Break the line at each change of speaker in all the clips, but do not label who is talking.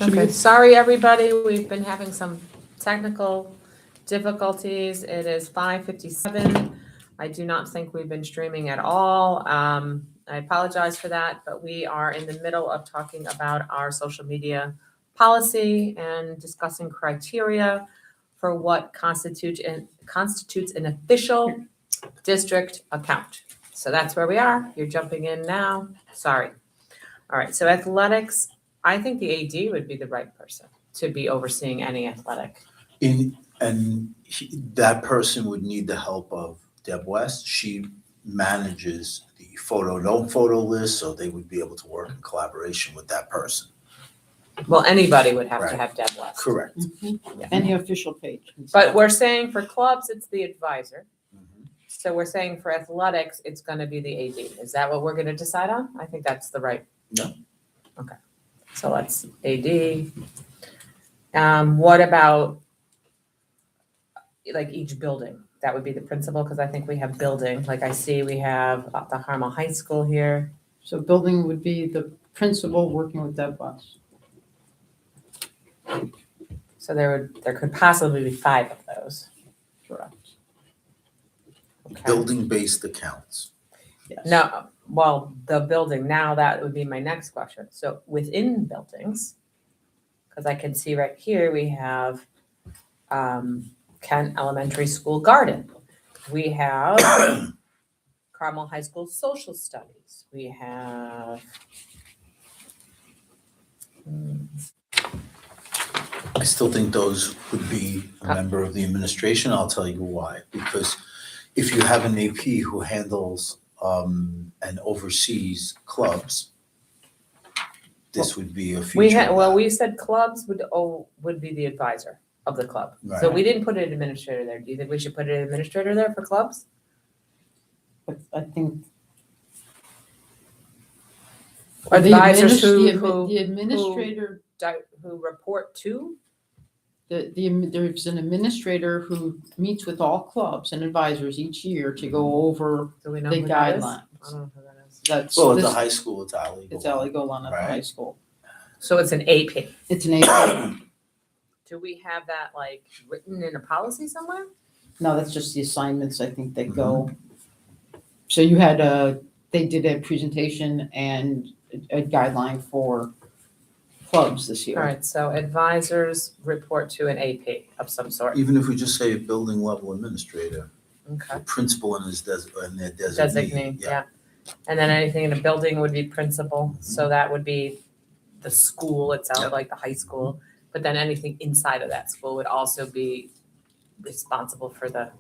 Okay, sorry, everybody. We've been having some technical difficulties. It is 5:57. I do not think we've been streaming at all. I apologize for that, but we are in the middle of talking about our social media policy and discussing criteria for what constitutes an official district account. So that's where we are. You're jumping in now. Sorry. All right, so athletics, I think the AD would be the right person to be overseeing any athletic.
That person would need the help of Deb West. She manages the no photo list, so they would be able to work in collaboration with that person.
Well, anybody would have to
Right.
have Deb West.
Correct.
Any official page.
But we're saying for clubs, it's the advisor.
Mhm.
So we're saying for athletics, it's gonna be the AD. Is that what we're gonna decide on? I think that's the right.
Yeah.
Okay, so let's AD. What about like each building? That would be the principal, because I think we have building, like I see we have the Harmel High School here.
So building would be the principal working with Deb West.
So there could possibly be 5 of those.
Correct.
Okay.
Building-based accounts.
Yes.
No, well, the building, now that would be my next question. So within buildings, because I can see right here, we have Kent Elementary School Garden. We have Carmel High School Social Studies. We have
I still think those would be a member of the administration. I'll tell you why. Because if you have an AP who handles and oversees clubs, this would be a feature. of that.
we said clubs would be the advisor of the club. So
Right.
we didn't put an administrator there. Do you think we should put an administrator there for clubs?
But I think
Or
the
advisors
the administrator,
who report to?
there's an administrator who meets with all clubs and advisors each year to go over
Do we know
the
who that is?
guidelines.
I don't know who that is.
That's,
Well, at the
this-
high school, it's Ali.
it's Ally Golan at the high
Right.
school.
So it's an AP.
It's an AP.
Do we have that like written in a policy somewhere?
No, that's just the assignments, I think, that go. So you had they did a presentation and a guideline for clubs this
All
year.
right, so advisors report to an AP of some sort.
Even if we just say a building level administrator,
Okay.
the principal and their designee.
Designate, yeah. And then anything in a building would be principal, so that would be the school itself,
Yep.
like the high school. But then anything inside of that school would also be responsible for the,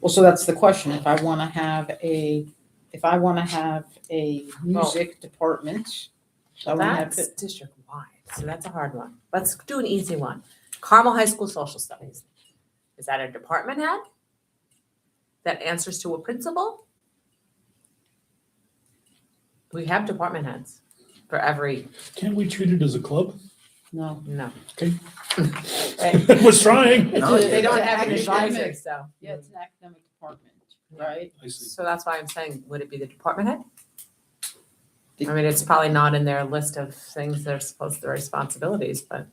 Well, so that's the question. If I want to have a music department, I wanna have
that's district-wide, so that's a hard one. Let's do an easy one. Carmel High School Social Studies. Is that a department head that answers to a principal? We have department heads for every,
Can't we treat it as a club?
no.
no.
Okay.
Right.
Was trying.
No,
They don't
It's
have an
academic.
advisor, so.
Yeah, it's an academic department, right?
I see.
So that's why I'm saying, would it be the department head? I mean, it's probably not in their list of things they're supposed, their responsibilities, but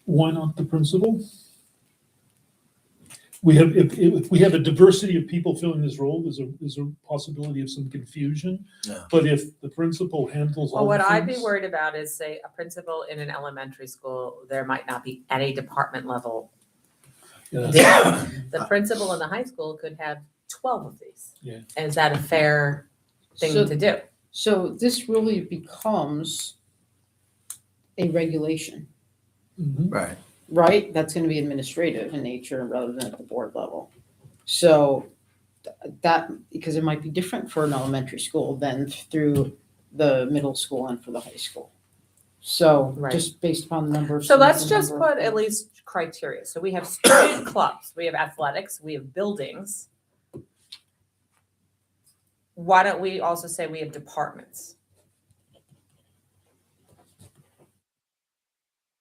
Why not the principal? We have, if we have a diversity of people filling this role, there's a possibility of some confusion.
Yeah.
But if the principal handles
well,
all the
what I'd be
things-
worried about is, say, a principal in an elementary school, there might not be any department level.
Yeah,
there. The principal in the high school could have 12 of these.
Yeah.
And is that a fair thing
So-
to do?
So this really becomes a regulation,
Mhm.
Right.
right? That's going to be administrative in nature rather than at the board level. So that, because it might be different for an elementary school than through the middle school and for the high school. So
Right.
just based upon the number of.
So let's
students
just
and number
put
of-
at least criteria. So we have student clubs, we have athletics, we have buildings. Why don't we also say we have departments?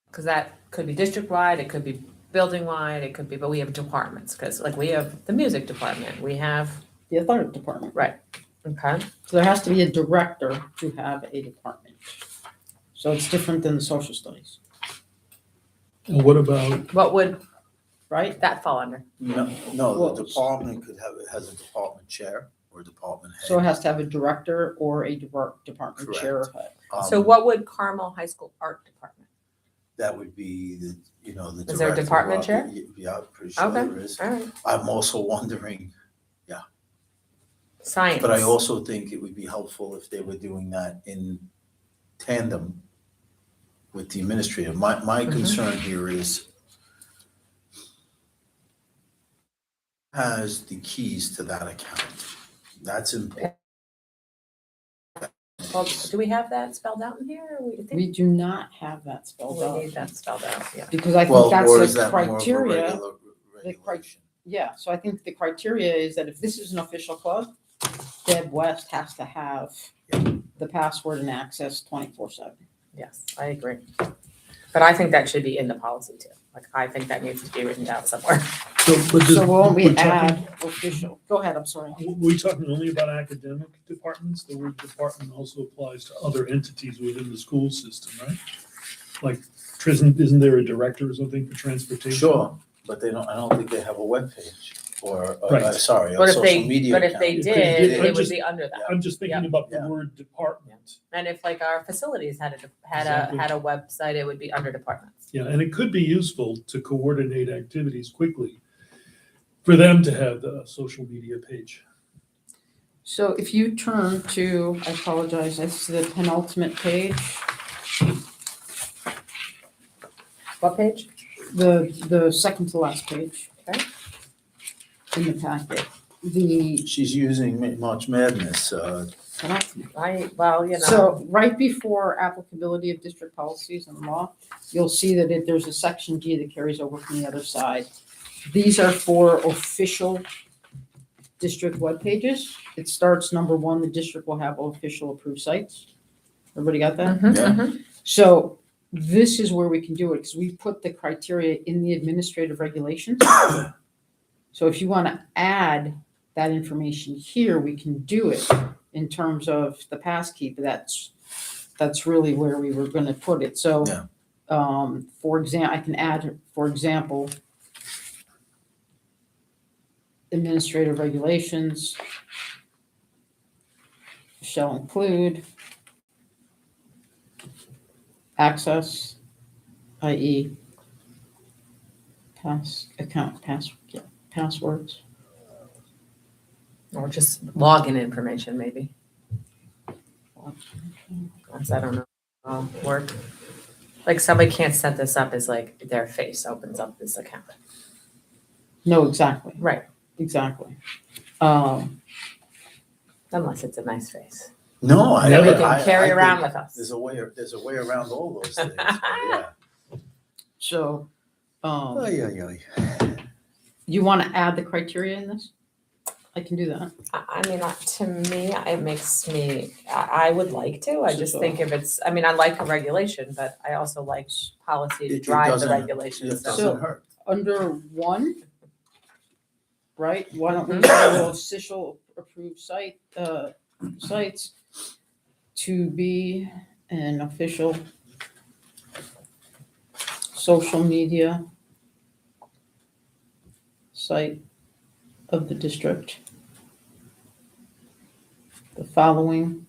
Because that could be district-wide, it could be building-wide, it could be, but we have departments, because like we have the music department, we have,
The athletic department.
okay?
So there has to be a director to have a department. So it's different than the social studies.
And what about,
What would
right?
that fall under?
No,
Well,
the department has a department chair or department head.
So it has to have a director or a department chair.
So what would Carmel High School Art Department?
That would be the director.
Is there a department
of-
chair?
Yeah, I'm pretty sure
Okay.
there is.
All right.
I'm also wondering,
Science.
but I also think it would be helpful if they were doing that in tandem with the administrator. My
Mhm.
concern here is has the keys to that account. That's important.
Well, do we have that spelled out in here? Or we think
We do not have that spelled
we
out,
need that spelled out, yeah.
because I
Well,
think
or is
that's
that
the
more of a
criteria.
regulation?
Yeah, so I think the criteria is that if this is an official club, Deb West has to have the password and access 24/7.
Yes, I agree. But I think that should be in the policy too. Like, I think that needs to be written down somewhere.
So won't we
we're talking-
add official? Go ahead, I'm sorry.
Were we talking only about academic departments? The word department also applies to other entities within the school system, right? Like, isn't there a director or something for transportation?
Sure, but I don't think they have a webpage or,
Right.
a
But if
social
they,
media
but if
account.
they
If
did,
they did,
it
I'm
would
just-
be under that.
I'm just thinking about the
Yeah.
word department.
And if like our facilities had
Exactly.
a website, it would be under departments.
Yeah, and it could be useful to coordinate activities quickly for them to have the social media page.
So if you turn to, I apologize, that's the penultimate page,
What page?
the second to last page.
Okay.
In the packet. The,
She's using March Madness,
Well,
so right before applicability of district policies and law, you'll see that there's a section G that carries over from the other side. These are for official district web pages. It starts number one, the district will have official approved sites. Everybody got that?
Mhm,
Yeah.
mhm.
So this is where we can do it, because we put the criteria in the administrative regulations. So if you want to add that information here, we can do it in terms of the passkeep. That's really where we were going to put it. So,
Yeah.
for example, I can add, for example, administrative regulations shall include access, i.e. Passwords.
Or just login information, maybe. That's, I don't know, work. Like, somebody can't set this up as like their face opens up this account.
No, exactly,
Right,
exactly.
unless it's a nice face.
No, I.
That we
I-
can carry
I
around
think
with us.
There's a way around all those things, but yeah.
So,
Ay, ay, ay.
you want to add the criteria in this? I can do that.
I mean, to me, it makes me, I would like to, I just think if it's, I mean, I like a regulation, but I also like policy to
It
drive the
doesn't-
regulations.
It
So,
doesn't hurt.
Under one, right, why don't we
Mhm.
have official approved sites to be an official social media site of the district. The following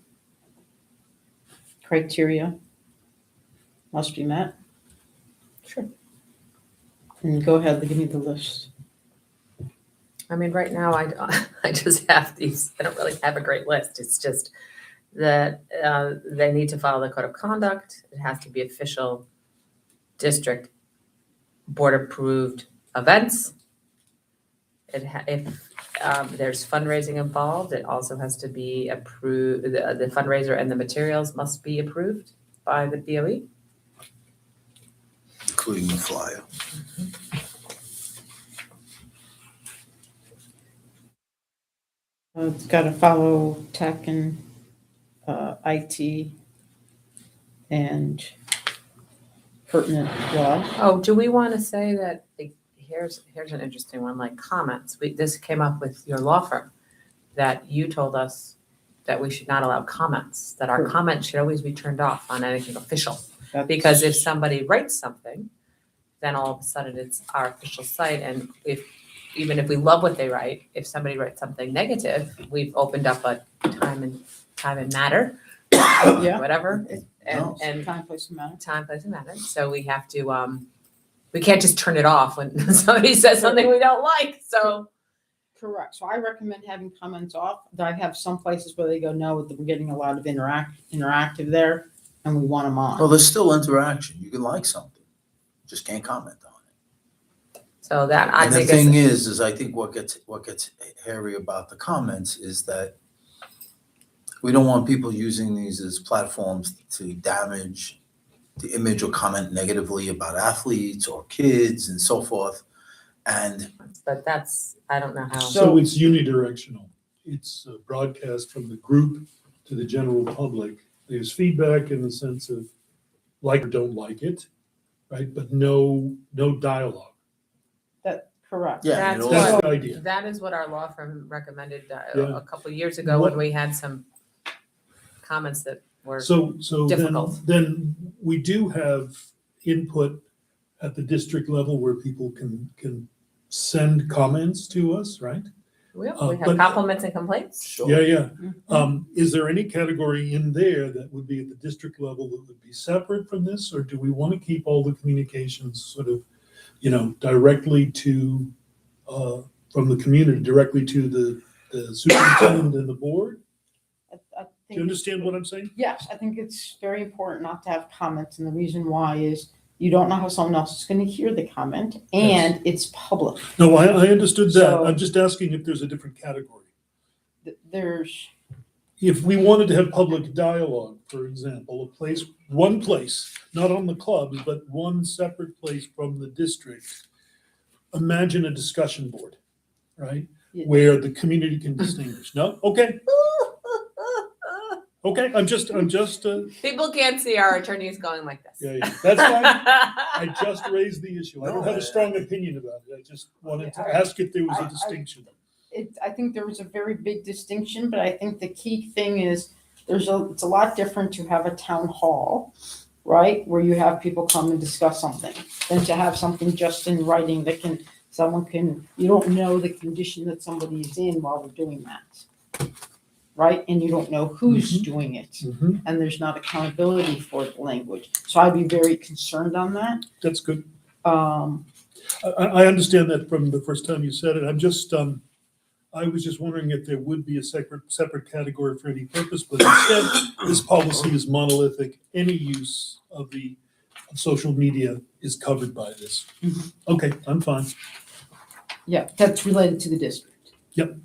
criteria must be met.
Sure.
And go ahead, give me the list.
I mean, right now, I just have these, I don't really have a great list. It's just that they need to follow the code of conduct. It has to be official district board approved events. If there's fundraising involved, it also has to be approved, the fundraiser and the materials must be approved by the BOE.
Including the flyer.
It's got to follow tech and IT and pertinent law.
Oh, do we want to say that, like, here's an interesting one, like comments. This came up with your law firm, that you told us that we should not allow comments, that our
Correct.
comments should always be turned off on anything official.
That's-
Because if somebody writes something then all of a sudden it's our official site. And even if we love what they write, if somebody writes something negative, we've opened up a time and matter,
Yeah.
whatever,
No.
and
Time, place, and manner.
time, place, and matter. So we have to, we can't just turn it off when somebody says something we don't like, so.
Correct. So I recommend having comments off. I have some places where they go, no, we're getting a lot of interactive there, and we want them on.
Well, there's still interaction. You can like something, just can't comment on it.
So that, I
And the
think
thing
is,
is I think what gets hairy about the comments is that we don't want people using these as platforms to damage the image or comment negatively about athletes or kids and so forth. And
but that's, I don't know how.
So it's unidirectional. It's a broadcast from the group to the general public. There's feedback in the sense of like or don't like it, right? But no dialogue.
Correct.
yeah,
That's
it
That's
also-
the idea.
That is what our law firm recommended
Yeah.
a couple of years ago when
What-
we had some comments that were,
So
difficult.
then we do have input at the district level where people can send comments to us, right?
we
but-
have compliments and complaints.
Sure.
Yeah.
Mhm.
Is there any category in there that would be at the district level that would be separate from this? Or do we want to keep all the communications sort of, directly to, from the community, directly to the superintendent and the board?
I
Do you
think-
understand what I'm saying?
Yes, I think it's very important not to have comments, and the reason why is you don't know how someone else is gonna hear the comment, and it's public.
No, I understood that.
So-
I'm just asking if there's a different category.
There's,
If we wanted to have public dialogue, for example, one place, not on the clubs, but one separate place from the district, imagine a discussion board, right?
Yeah.
Where the community can distinguish. No? Okay. Okay, I'm just,
People can't see our attorneys going like this.
yeah, that's fine. I just raised the issue. I don't have a strong opinion about it. I just wanted to ask if there was a distinction.
I think there was a very big distinction, but I think the key thing is it's a lot different to have a town hall, right? Where you have people come and discuss something, than to have something just in writing that you don't know the condition that somebody is in while we're doing that. Right? And you don't know who's doing it,
Mhm,
and there's not accountability for the language. So I'd be very concerned on that.
That's good.
Um,
I understand that from the first time you said it. I was just wondering if there would be a separate category for any purpose, but instead, this policy is monolithic. Any use of the social media is covered by this.
Mhm.
Okay, I'm fine.
Yeah, that's related to the district.
Yep.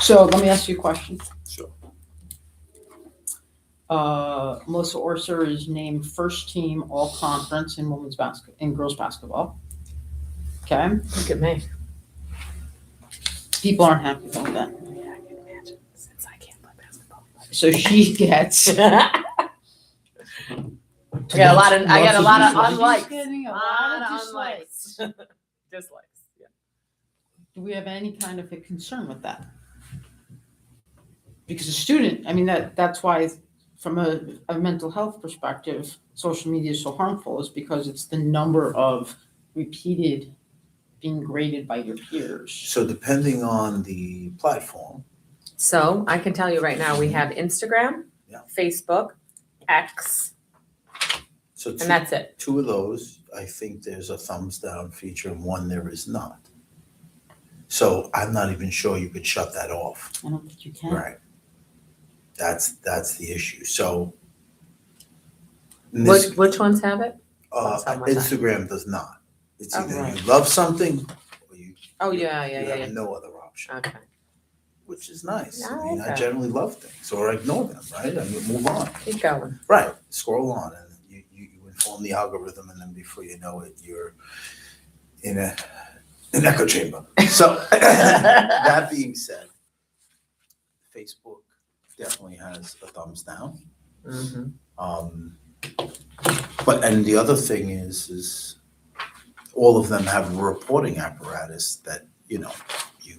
So let me ask you a question.
Sure.
Melissa Orser is named first team all conference in girls basketball. Okay,
Look at me.
people aren't happy about that.
Yeah, I can imagine, since I can't play basketball.
So she gets.
I got a lot of
She's
unlikes.
getting a
Lot
lot
of
of dislikes.
Dislikes, yeah.
Do we have any kind of a concern with that? Because a student, I mean, that's why from a mental health perspective, social media is so harmful, is because it's the number of repeated being graded by your peers.
So depending on the platform,
So I can tell you right now, we have Instagram,
Yeah.
Facebook, X,
so
and that's it.
two of those, I think there's a thumbs down feature and one there is not. So I'm not even sure you could shut that off.
I don't think you can.
Right. That's the issue. So in this,
Which ones have it?
Instagram does not. It's
Oh,
either
right.
you love something or you
Oh, yeah, yeah,
you
yeah,
have
yeah.
no other option,
Okay.
which is nice.
Yeah,
I mean, I
okay.
generally love things or ignore them, right? I mean, move on.
Keep going.
Right, scroll on and you inform the algorithm and then before you know it, you're in an echo chamber. So that being said, Facebook definitely has a thumbs down.
Mhm.
And the other thing is all of them have a reporting apparatus that, you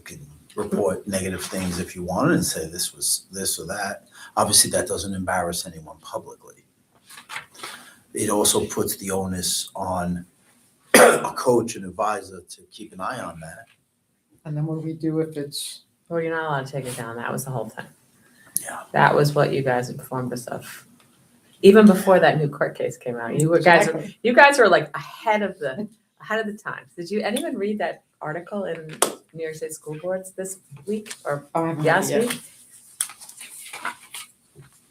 can report negative things if you wanted and say this was this or that. Obviously, that doesn't embarrass anyone publicly. It also puts the onus on a coach and advisor to keep an eye on that.
And then what do we do if it's,
Well, you're not allowed to take it down. That was the whole thing.
Yeah.
That was what you guys informed us of. Even before that new court case came out, you guys were like ahead of the times. Did anyone read that article in New York State School Boards this week or
Oh, I haven't read
last
it yet.
week?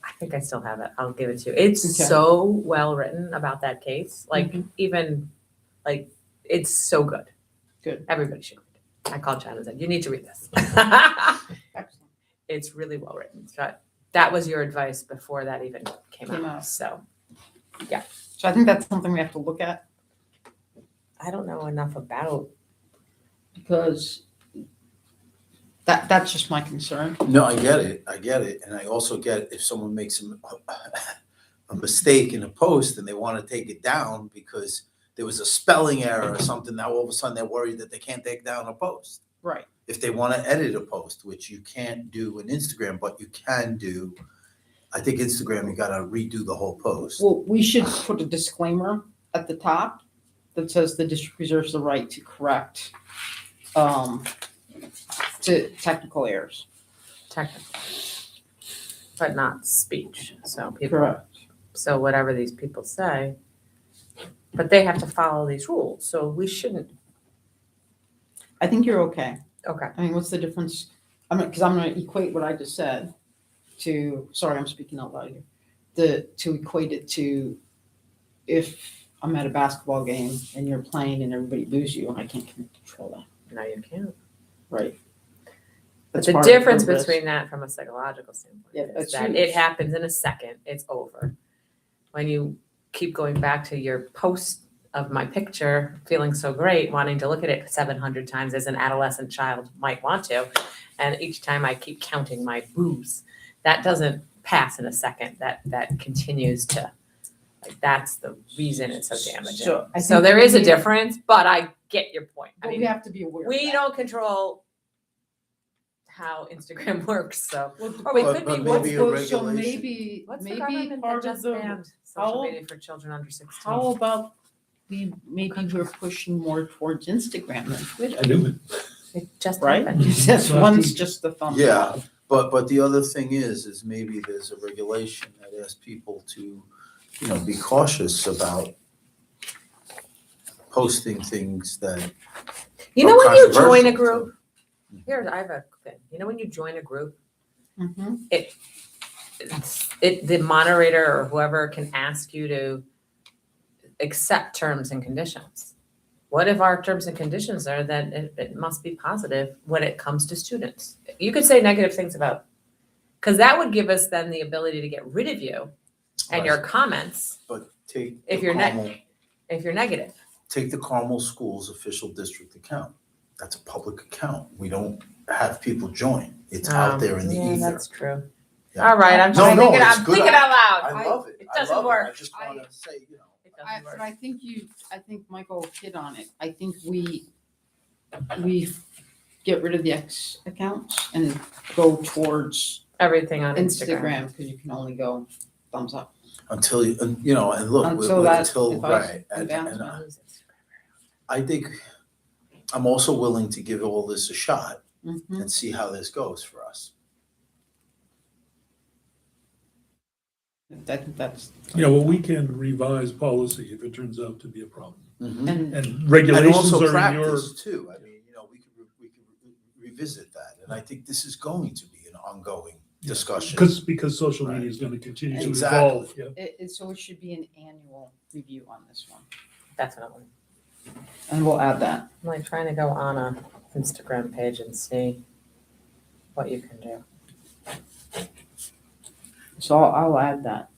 I think I still have it. I'll give it to you. It's
Okay.
so well written about that case. Like
Mhm.
even like it's so good.
Good.
Everybody should read it. I called Chad and said, you need to read this.
Excellent.
It's really well written. So that was your advice before that even came
Came
out.
out.
So
So I think that's something we have to look at
I don't know enough about.
because that's just my concern.
No, I get it, and I also get if someone makes a mistake in a post and they want to take it down because there was a spelling error or something, now all of a sudden they're worried that they can't take down a post.
Right.
If they want to edit a post, which you can't do in Instagram, but you can do, I think Instagram, you gotta redo the whole post.
Well, we should put a disclaimer at the top that says the district reserves the right to correct to technical errors.
Technical, but not speech. So people,
Correct.
so whatever these people say, but they have to follow these rules. So we shouldn't.
I think you're okay.
Okay.
I mean, what's the difference? Because I'm going to equate what I just said to, sorry, I'm speaking out loud here, to equate it to if I'm at a basketball game and you're playing and everybody boos you, I can't control that,
No, you can't.
right?
But
That's
the
part of
difference
risk.
between that from a psychological standpoint
Yeah,
is
that's
that
huge.
it happens in a second, it's over. When you keep going back to your post of my picture, feeling so great, wanting to look at it 700 times as an adolescent child might want to, and each time I keep counting my boos, that doesn't pass in a second. That continues to, like, that's the reason it's so damaging.
So I
So
think
there is a
we-
difference, but I get your point. I
But we
mean,
have to be aware of
we
that.
don't control how Instagram works, so.
Well,
Or we
But-
could
but
be,
maybe
what's,
a
so
regulation.
maybe,
what's the
maybe
government that
part of
just
the,
banned social
how-
media for children under 16?
how about maybe we're pushing more towards Instagram than Twitter,
I knew it.
It just
right?
happened.
This one's just the thumbs
Yeah.
up.
But the other thing is maybe there's a regulation that asks people to, be cautious about posting things that,
You know
Or
when you join a
controversial,
group, here, I have a thing, you know when you join a group,
Mhm.
the moderator or whoever can ask you to accept terms and conditions. What if our terms and conditions are that it must be positive when it comes to students? You could say negative things about, because that would give us then the ability to get rid of you and your comments
but take
If
the
you're
Carmel,
if you're negative.
take the Carmel Schools official district account. That's a public account. We don't have people join. It's out there in the
Yeah,
ether.
that's true.
Yeah.
All right, I'm
No,
trying to
no,
think it,
it's
I'm
good.
thinking out loud.
I love it.
It
I
doesn't
love it.
work.
I just want to say,
It doesn't work.
But I think Michael hit on it. I think we get rid of the X accounts and go towards
Everything on Instagram.
Instagram because you can only go thumbs up.
until you, and look,
Until that
until,
advice
right.
comes
And
down.
I think I'm also willing to give all this a shot
Mhm.
and see how this goes for us.
I think that's.
Well, we can revise policy if it turns out to be a problem.
And
And
And regulations
also
are in your,
practice too. I mean, we could revisit that. And I think this is going to be an ongoing discussion.
because social media is going to continue to
Exactly.
evolve, yeah.
so it should be an annual review on this one.
Definitely.
And we'll add that.
I'm like trying to go on a Instagram page and see what you can do.
So I'll add that.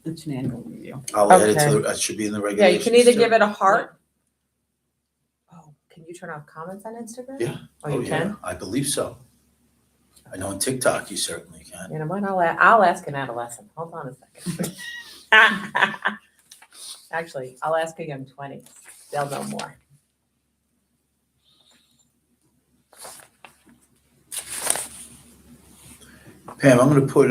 It's an annual review.
I'll add it to
Okay.
that should be in the
Yeah,
regulations.
you can either
too.
give it a heart. Oh, can you turn off comments on Instagram?
Yeah.
Oh, you
yeah,
can?
I believe so. I know on TikTok you certainly can.
You know what? I'll ask an adolescent. Hold on a second. Actually, I'll ask a young 20. They'll know more.
Pam, I'm gonna put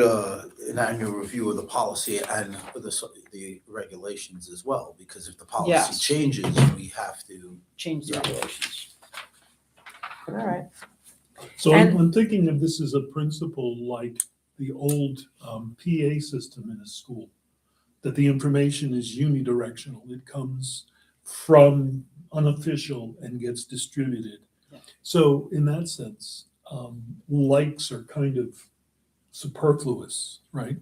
an annual review of the policy and the regulations as well, because if the policy
Yes.
changes, we have to.
Change the
Yeah.
regulations.
All right.
So
And-
I'm thinking of this as a principle like the old PA system in a school, that the information is unidirectional. It comes from unofficial and gets distributed.
Yeah.
So in that sense, likes are kind of superfluous, right?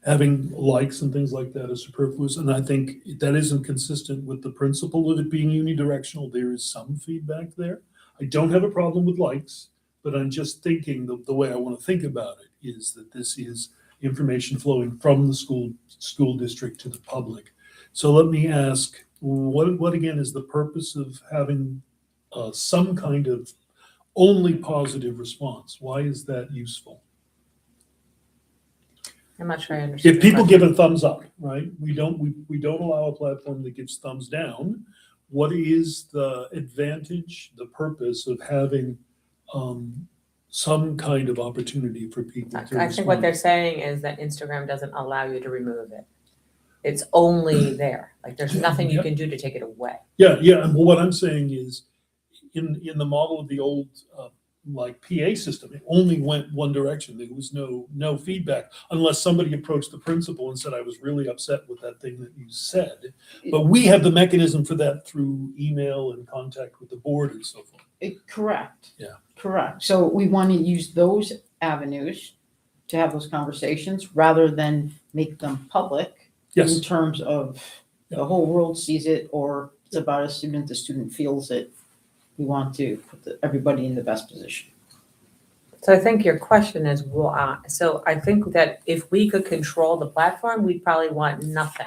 Having likes and things like that is superfluous, and I think that isn't consistent with the principle of it being unidirectional. There is some feedback there. I don't have a problem with likes, but I'm just thinking the way I want to think about it is that this is information flowing from the school district to the public. So let me ask, what again is the purpose of having some kind of only positive response? Why is that useful?
I'm not sure I understand.
If
the
people
question.
give a thumbs up, right, we don't allow a platform that gives thumbs down. What is the advantage, the purpose of having some kind of opportunity for people to respond?
I think what they're saying is that Instagram doesn't allow you to remove it. It's only there. Like there's nothing you
Yeah.
can do to take it away.
Yeah, and what I'm saying is, in the model of the old like PA system, it only went one direction. There was no feedback unless somebody approached the principal and said, I was really upset with that thing that you said. But we have the mechanism for that through email and contact with the board and so forth.
Correct.
Yeah.
Correct. So we want to use those avenues to have those conversations rather than make them public in
Yes,
terms of the whole world sees it or it's about a student, the student feels it. We want to put everybody in the best position.
So I think your question is, so I think that if we could control the platform, we'd probably want nothing.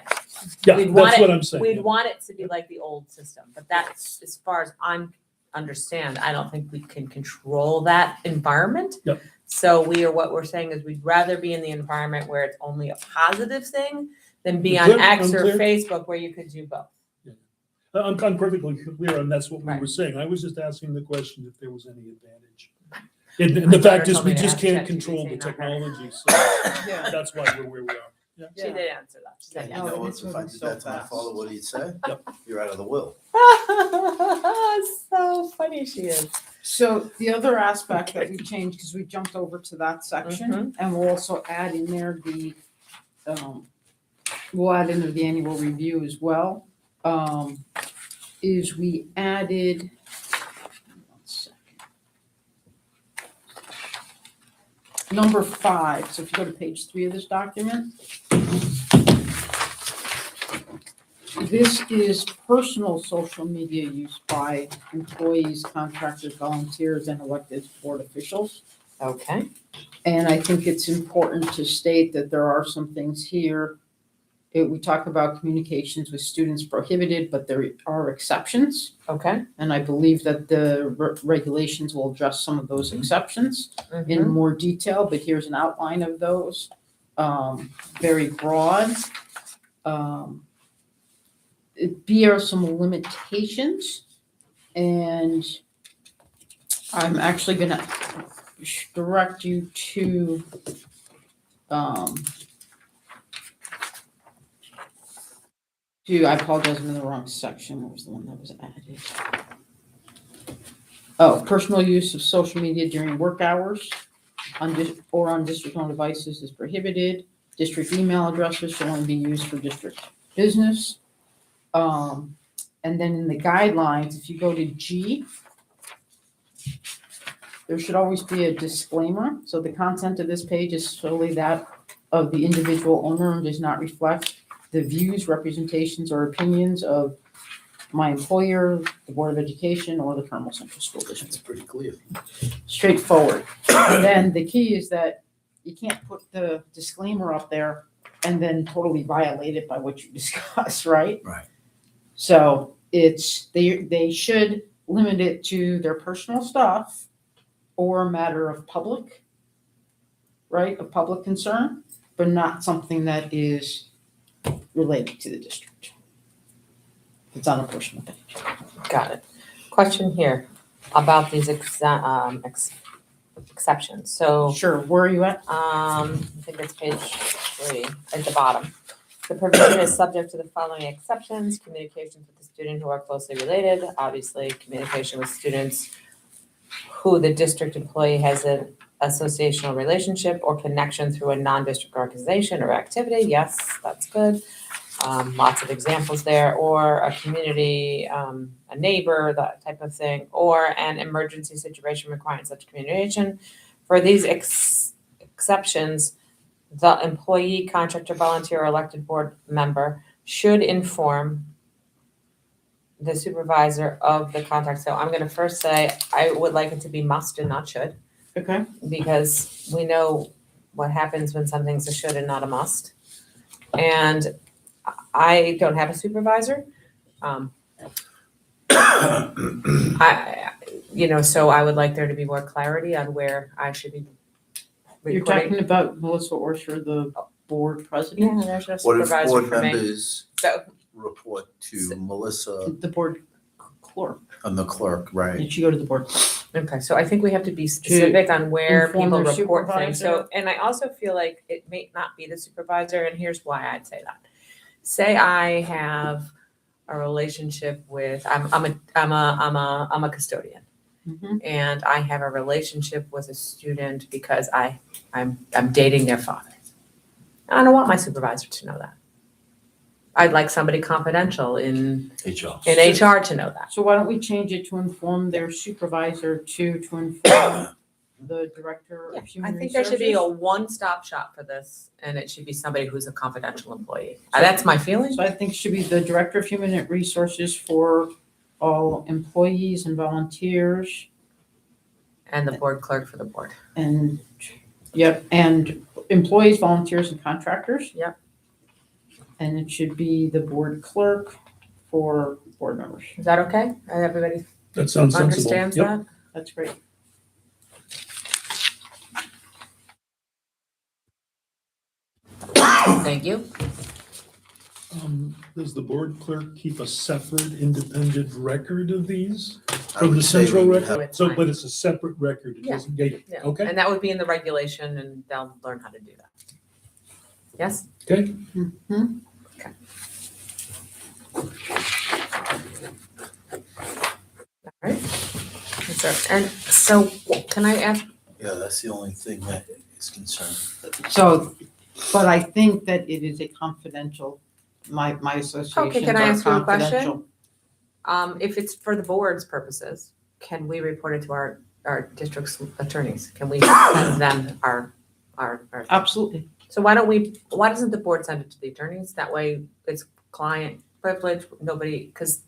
yeah,
we'd want
that's
it-
what I'm saying.
We'd want it to be like the old system, but that's, as far as I understand, I don't think we can control that environment.
Yep.
So what we're saying is we'd rather be in the environment where it's only a positive thing than be on
Clear?
X
I'm
or
clear?
Facebook where you could do both.
I'm perfectly clear, and that's what we
Right.
were saying. I was just asking the question if there was any advantage.
My
And the fact
daughter
is,
told
we
me to
just
ask
can't
ChatGPT,
control the
not her.
technology, so
Yeah.
that's why we're where we are. Yeah.
She did answer that. She said
You
yes.
No,
know,
it's
if I
moving
did
so
that to my
fast.
father, what he'd say?
Yep.
You're out of the will.
So funny she is.
So the other aspect that we changed, because we jumped over to that section, and we'll also add in there we'll add into the annual review as well, is we added, one second. Number 5, so if you go to page 3 of this document, this is personal social media use by employees, contractors, volunteers, and elected board officials.
Okay.
And I think it's important to state that there are some things here. We talk about communications with students prohibited, but there are exceptions.
Okay.
And I believe that the regulations will address some of those exceptions in
Mhm.
more detail, but here's an outline of those. Very broad. Here are some limitations. And I'm actually gonna direct you to, I apologize, I'm in the wrong section. What was the one that was added? Oh, personal use of social media during work hours or on district-owned devices is prohibited. District email addresses shall only be used for district business. And then in the guidelines, if you go to G, there should always be a disclaimer. So the content of this page is solely that of the individual owner and does not reflect the views, representations, or opinions of my employer, the Board of Education, or the Carmel Central School
It's
District.
pretty clear.
Straightforward. And then the key is that you can't put the disclaimer up there and then totally violate it by what you discuss, right?
Right.
So they should limit it to their personal stuff or a matter of public, right, of public concern, but not something that is related to the district. It's on a personal page.
Got it. Question here about these exceptions. So
Sure, where are you at?
I think it's page 3 at the bottom. The provision is subject to the following exceptions: communications with the student who are closely related, obviously communication with students who the district employee has an associational relationship or connection through a non-district organization or activity. Yes, that's good. Lots of examples there, or a community, a neighbor, that type of thing, or an emergency situation requiring such communication. For these exceptions, the employee, contractor, volunteer, or elected board member should inform the supervisor of the contact. So I'm gonna first say, I would like it to be must and not should,
Okay,
because we know what happens when something's a should and not a must. And I don't have a supervisor. So I would like there to be more clarity on where I should be
you're
reporting.
talking about Melissa Orsher, the board president?
Yeah, there's no
What if
supervisor
board
for me.
members
So,
report to Melissa
The board clerk.
and the clerk, right?
Did she go to the board?
okay, so I think we have to be specific on where
inform
people
their
report things. So,
supervisor.
and I also feel like it may not be the supervisor, and here's why I'd say that. Say I have a relationship with, I'm a custodian,
Mhm.
and I have a relationship with a student because I'm dating their father. I don't want my supervisor to know that. I'd like somebody confidential in
HR.
HR to know that.
So why don't we change it to inform their supervisor to inform the director
Yeah,
of
I
human
think there should be a
resources?
one-stop shop for this, and it should be somebody who's a confidential employee. That's my feeling.
So I think it should be the director of human resources for all employees and volunteers
And the board clerk for the board.
and, yep, and employees, volunteers and contractors.
Yep.
And it should be the board clerk for board members.
Is that okay? Everybody
That sounds sensible.
understands
Yep.
that?
That's great.
Thank you.
Does the board clerk keep a separate independent record of these
I
from
would
the
say
central
we would
record?
have-
It's
So,
fine.
but it's a separate record, it
Yeah.
doesn't get,
Yeah.
okay,
And that would be in the regulation, and they'll learn how to do that. Yes?
okay.
Mhm.
All right. Yes, sir. And so can I ask,
Yeah, that's the only thing that is concerned.
So, but I think that it is a confidential, my associations
can I
are
ask you a question?
confidential.
if it's for the board's purposes, can we report it to our district's attorneys? Can we send them our?
Absolutely.
So why doesn't the board send it to the attorneys? That way it's client privilege, nobody, because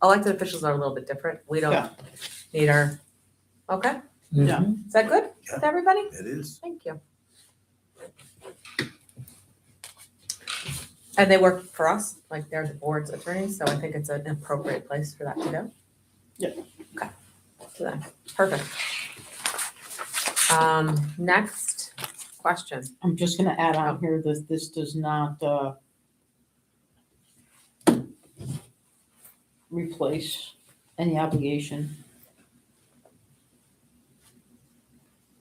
elected officials are a little bit different. We
Yeah.
don't need our, okay,
Yeah.
Mhm.
is that good
Yeah.
with everybody?
It is.
Thank you. And they work for us, like they're the board's attorneys, so I think it's an appropriate place for that to go.
Yeah.
Okay, so then, perfect. Next question.
I'm just gonna add on here that this does not, replace any obligation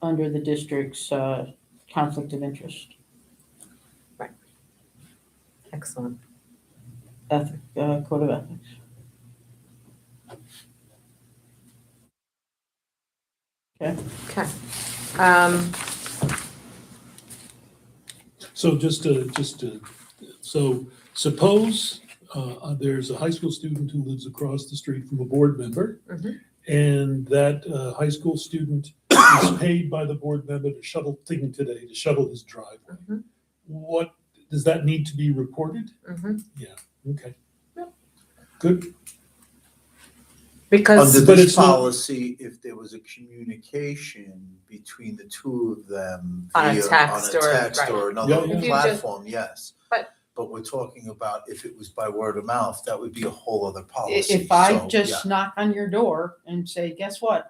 under the district's, conflict of interest,
Excellent.
code of ethics.
Okay.
So so suppose there's a high school student who lives across the street from a board member.
Mhm.
And that high school student is paid by the board member to shuttle his driveway.
Mhm.
What, does that need to be reported?
Mhm.
Okay.
Yep.
Good.
Because,
Under
But
this
it's not-
policy, if there was a communication between the two of them
On a
via,
text or- right.
or
Yeah,
another
yeah.
If you just-
platform, yes.
But-
But we're talking about if it was by word of mouth, that would be a whole other policy.
If I
So,
just knock on your door and say, guess what,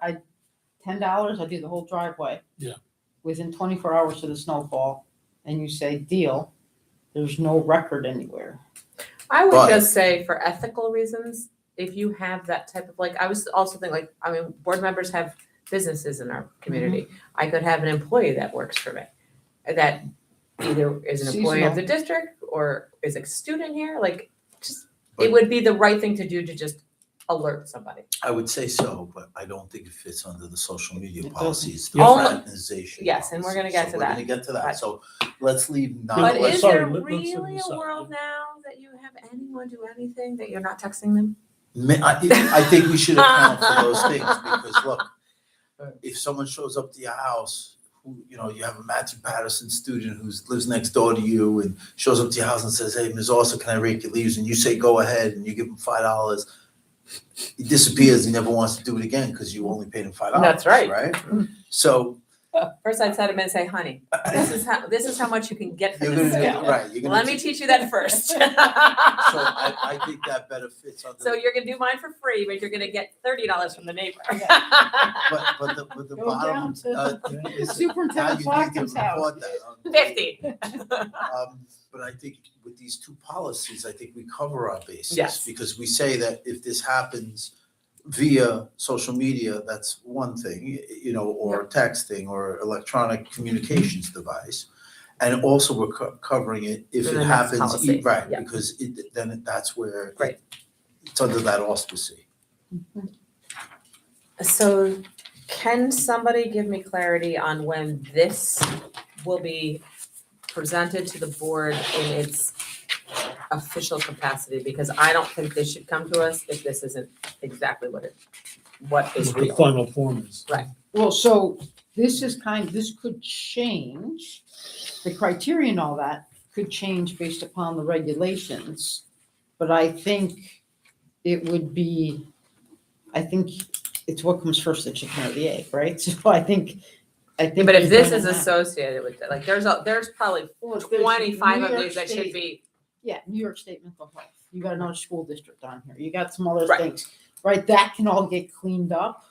$10, I do the whole driveway.
Yeah.
Within 24 hours of the snowfall, and you say, deal, there's no record anywhere.
I would
But-
just say for ethical reasons, if you have that type of, like, I was also thinking, like, I mean, board members have businesses in our community. I could have an employee that works for me, that either is an employee of the district or is a student here, like, just, it
But-
would be the right thing to do to just alert somebody.
I would say so, but I don't think it fits under the social media
It
policy. It's the
Only-
fraternization.
Yes, and we're gonna
policy.
get
So
to
we're
that.
gonna get to
But-
that. So let's leave
But
But
non.
is
sorry,
there
let's set
really
this
a
aside.
world now that you have anyone do anything that you're not texting them?
I think we should account for those things, because look, if someone shows up to your house, who, you know, you have a Matthew Patterson student who lives next door to you and shows up to your house and says, hey, Ms. Orser, can I rake your leaves? And you say, go ahead, and you give him $5. He disappears, he never wants to do it again because you only paid him $5.
That's right.
Right? So
First I'd set him and say, honey, this is how much you can get for
you're
this
gonna,
skill.
right, you're gonna.
Let me teach you that first.
So I think that better fits under.
So you're gonna do mine for free, but you're gonna get $30 from the neighbor.
But the
Go
bottom,
down to
is now
Superintendent
you need to
Flacco's house.
report that on.
50.
But I think with these two policies, I think we cover our bases.
Yes.
Because we say that if this happens via social media, that's one thing, you know, or texting or electronic communications device. And also we're covering it if
In
it
the next
happens,
policy,
right,
yeah.
because then that's where.
Right.
It's under that auspice.
So can somebody give me clarity on when this will be presented to the board in its official capacity? Because I don't think this should come to us if this isn't exactly what is
The
real.
final form is.
Well, so this could change, the criteria and all that could change based upon the regulations. But I think it would be, I think it's what comes first, the chicken or the egg, right? So I think.
Yeah, but if this
we're
is
gonna have-
associated with it, like there's probably
Well, there's
25
New
of
York
these that should
State-
be,
Yeah, New York State mental health. You got another school district on here. You got some other
Right.
things, right? That can all get cleaned up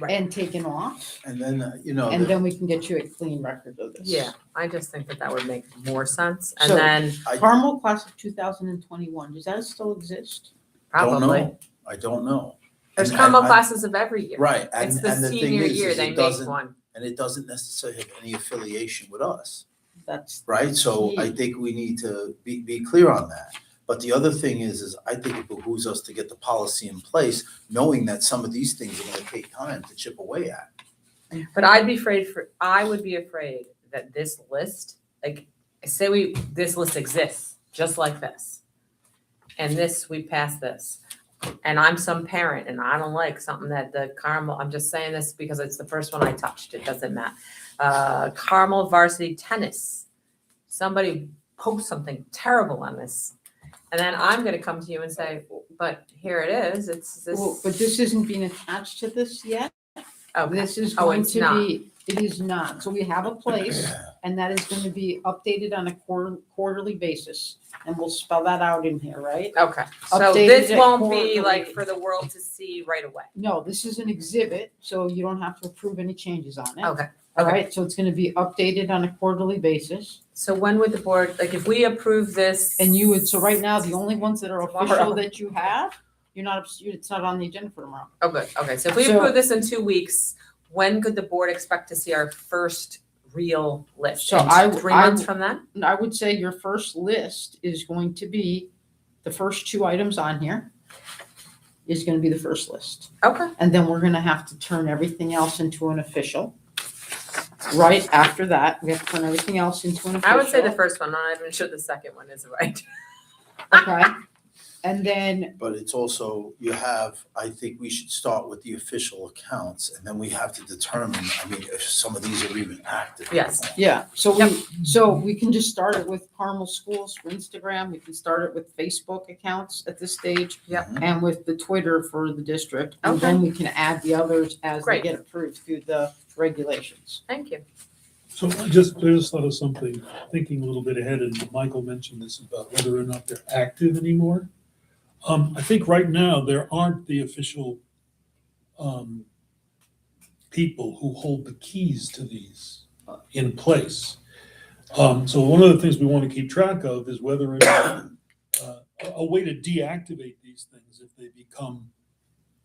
Right.
and taken off,
And then, you know.
and then we can get you a clean record of this.
yeah, I just think that would make more sense. And
So-
then
Carmel class of 2021, does that still exist?
Don't
probably,
know. I don't know.
there's
And-
Carmel
and-
classes of every year.
Right,
It's
and
the
the thing
senior
is
year they
it
make
doesn't,
one.
and it doesn't necessarily have any affiliation with us,
That's,
right? So I
Key.
think we need to be clear on that. But the other thing is I think it behooves us to get the policy in place, knowing that some of these things are gonna take time to chip away at.
But I would be afraid that this list, like, say this list exists, just like this. And we pass this. And I'm some parent and I don't like something that the Carmel, I'm just saying this because it's the first one I touched, it doesn't matter. Carmel varsity tennis, somebody posts something terrible on this. And then I'm gonna come to you and say, but here it is, it's this.
well, but this isn't being attached to this yet.
Okay.
This is
Oh,
going
it's
to
not.
be, it is not. So we have a place, and that is going to be updated on a quarterly basis. And we'll spell that out in here, right?
Okay, so
Updated
this
at
won't be
quarterly.
like for the world to see right away.
No, this is an exhibit, so you don't have to approve any changes on it.
Okay,
All
okay.
right, so it's gonna be updated on a quarterly basis.
So when would the board, like, if we approve this?
And you would, so right now, the only ones that are official
Tomorrow.
that you have, it's not on the agenda for tomorrow.
Oh, good, okay, so if we
So-
approve this in 2 weeks, when could the board expect to see our first real list?
So
In
I-
3
I-
months from then?
And I would say your first list is going to be, the first 2 items on here is gonna be the first list.
Okay,
And then we're gonna have to turn everything else into an official. Right after that, we have to turn everything else into an official.
I would say the first one, I'm not even sure the second one is right.
Okay, and then,
But it's also, I think we should start with the official accounts, and then we have to determine, I mean, if some of these are even active.
Yes.
yeah, so we can just start it with Carmel Schools for Instagram, we can start it with Facebook accounts at this stage.
Yep.
Mhm.
And with the Twitter for the district, and then we can add the others as they
Great.
get approved through the regulations.
Thank you.
So I just thought of something, thinking a little bit ahead, and Michael mentioned this about whether or not they're active anymore. I think right now, there aren't the official people who hold the keys to these in place. So one of the things we want to keep track of is whether or not a way to deactivate these things if they become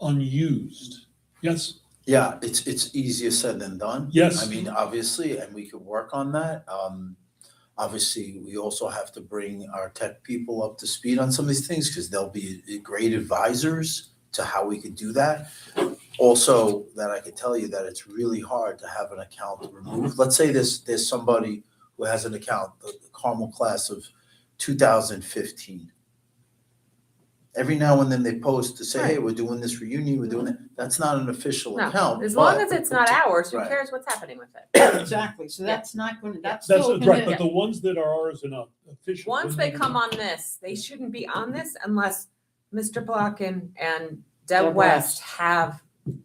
unused. Yes?
Yeah, it's easier said than done.
Yes.
I mean, obviously, and we could work on that. Obviously, we also have to bring our tech people up to speed on some of these things because they'll be great advisors to how we could do that. Also, that I could tell you that it's really hard to have an account removed. Let's say there's somebody who has an account, the Carmel class of 2015. Every now and then they post to say, hey, we're doing this reunion, we're doing it. That's not an official
No,
account.
as long
but-
as it's not ours, who
Right.
cares what's happening with it?
Exactly, so that's not gonna, that's
That's
still
right,
gonna,
but the ones that are ours and not official.
Once they come on this, they shouldn't be on this unless Mr. Block and Deb
Deb
West have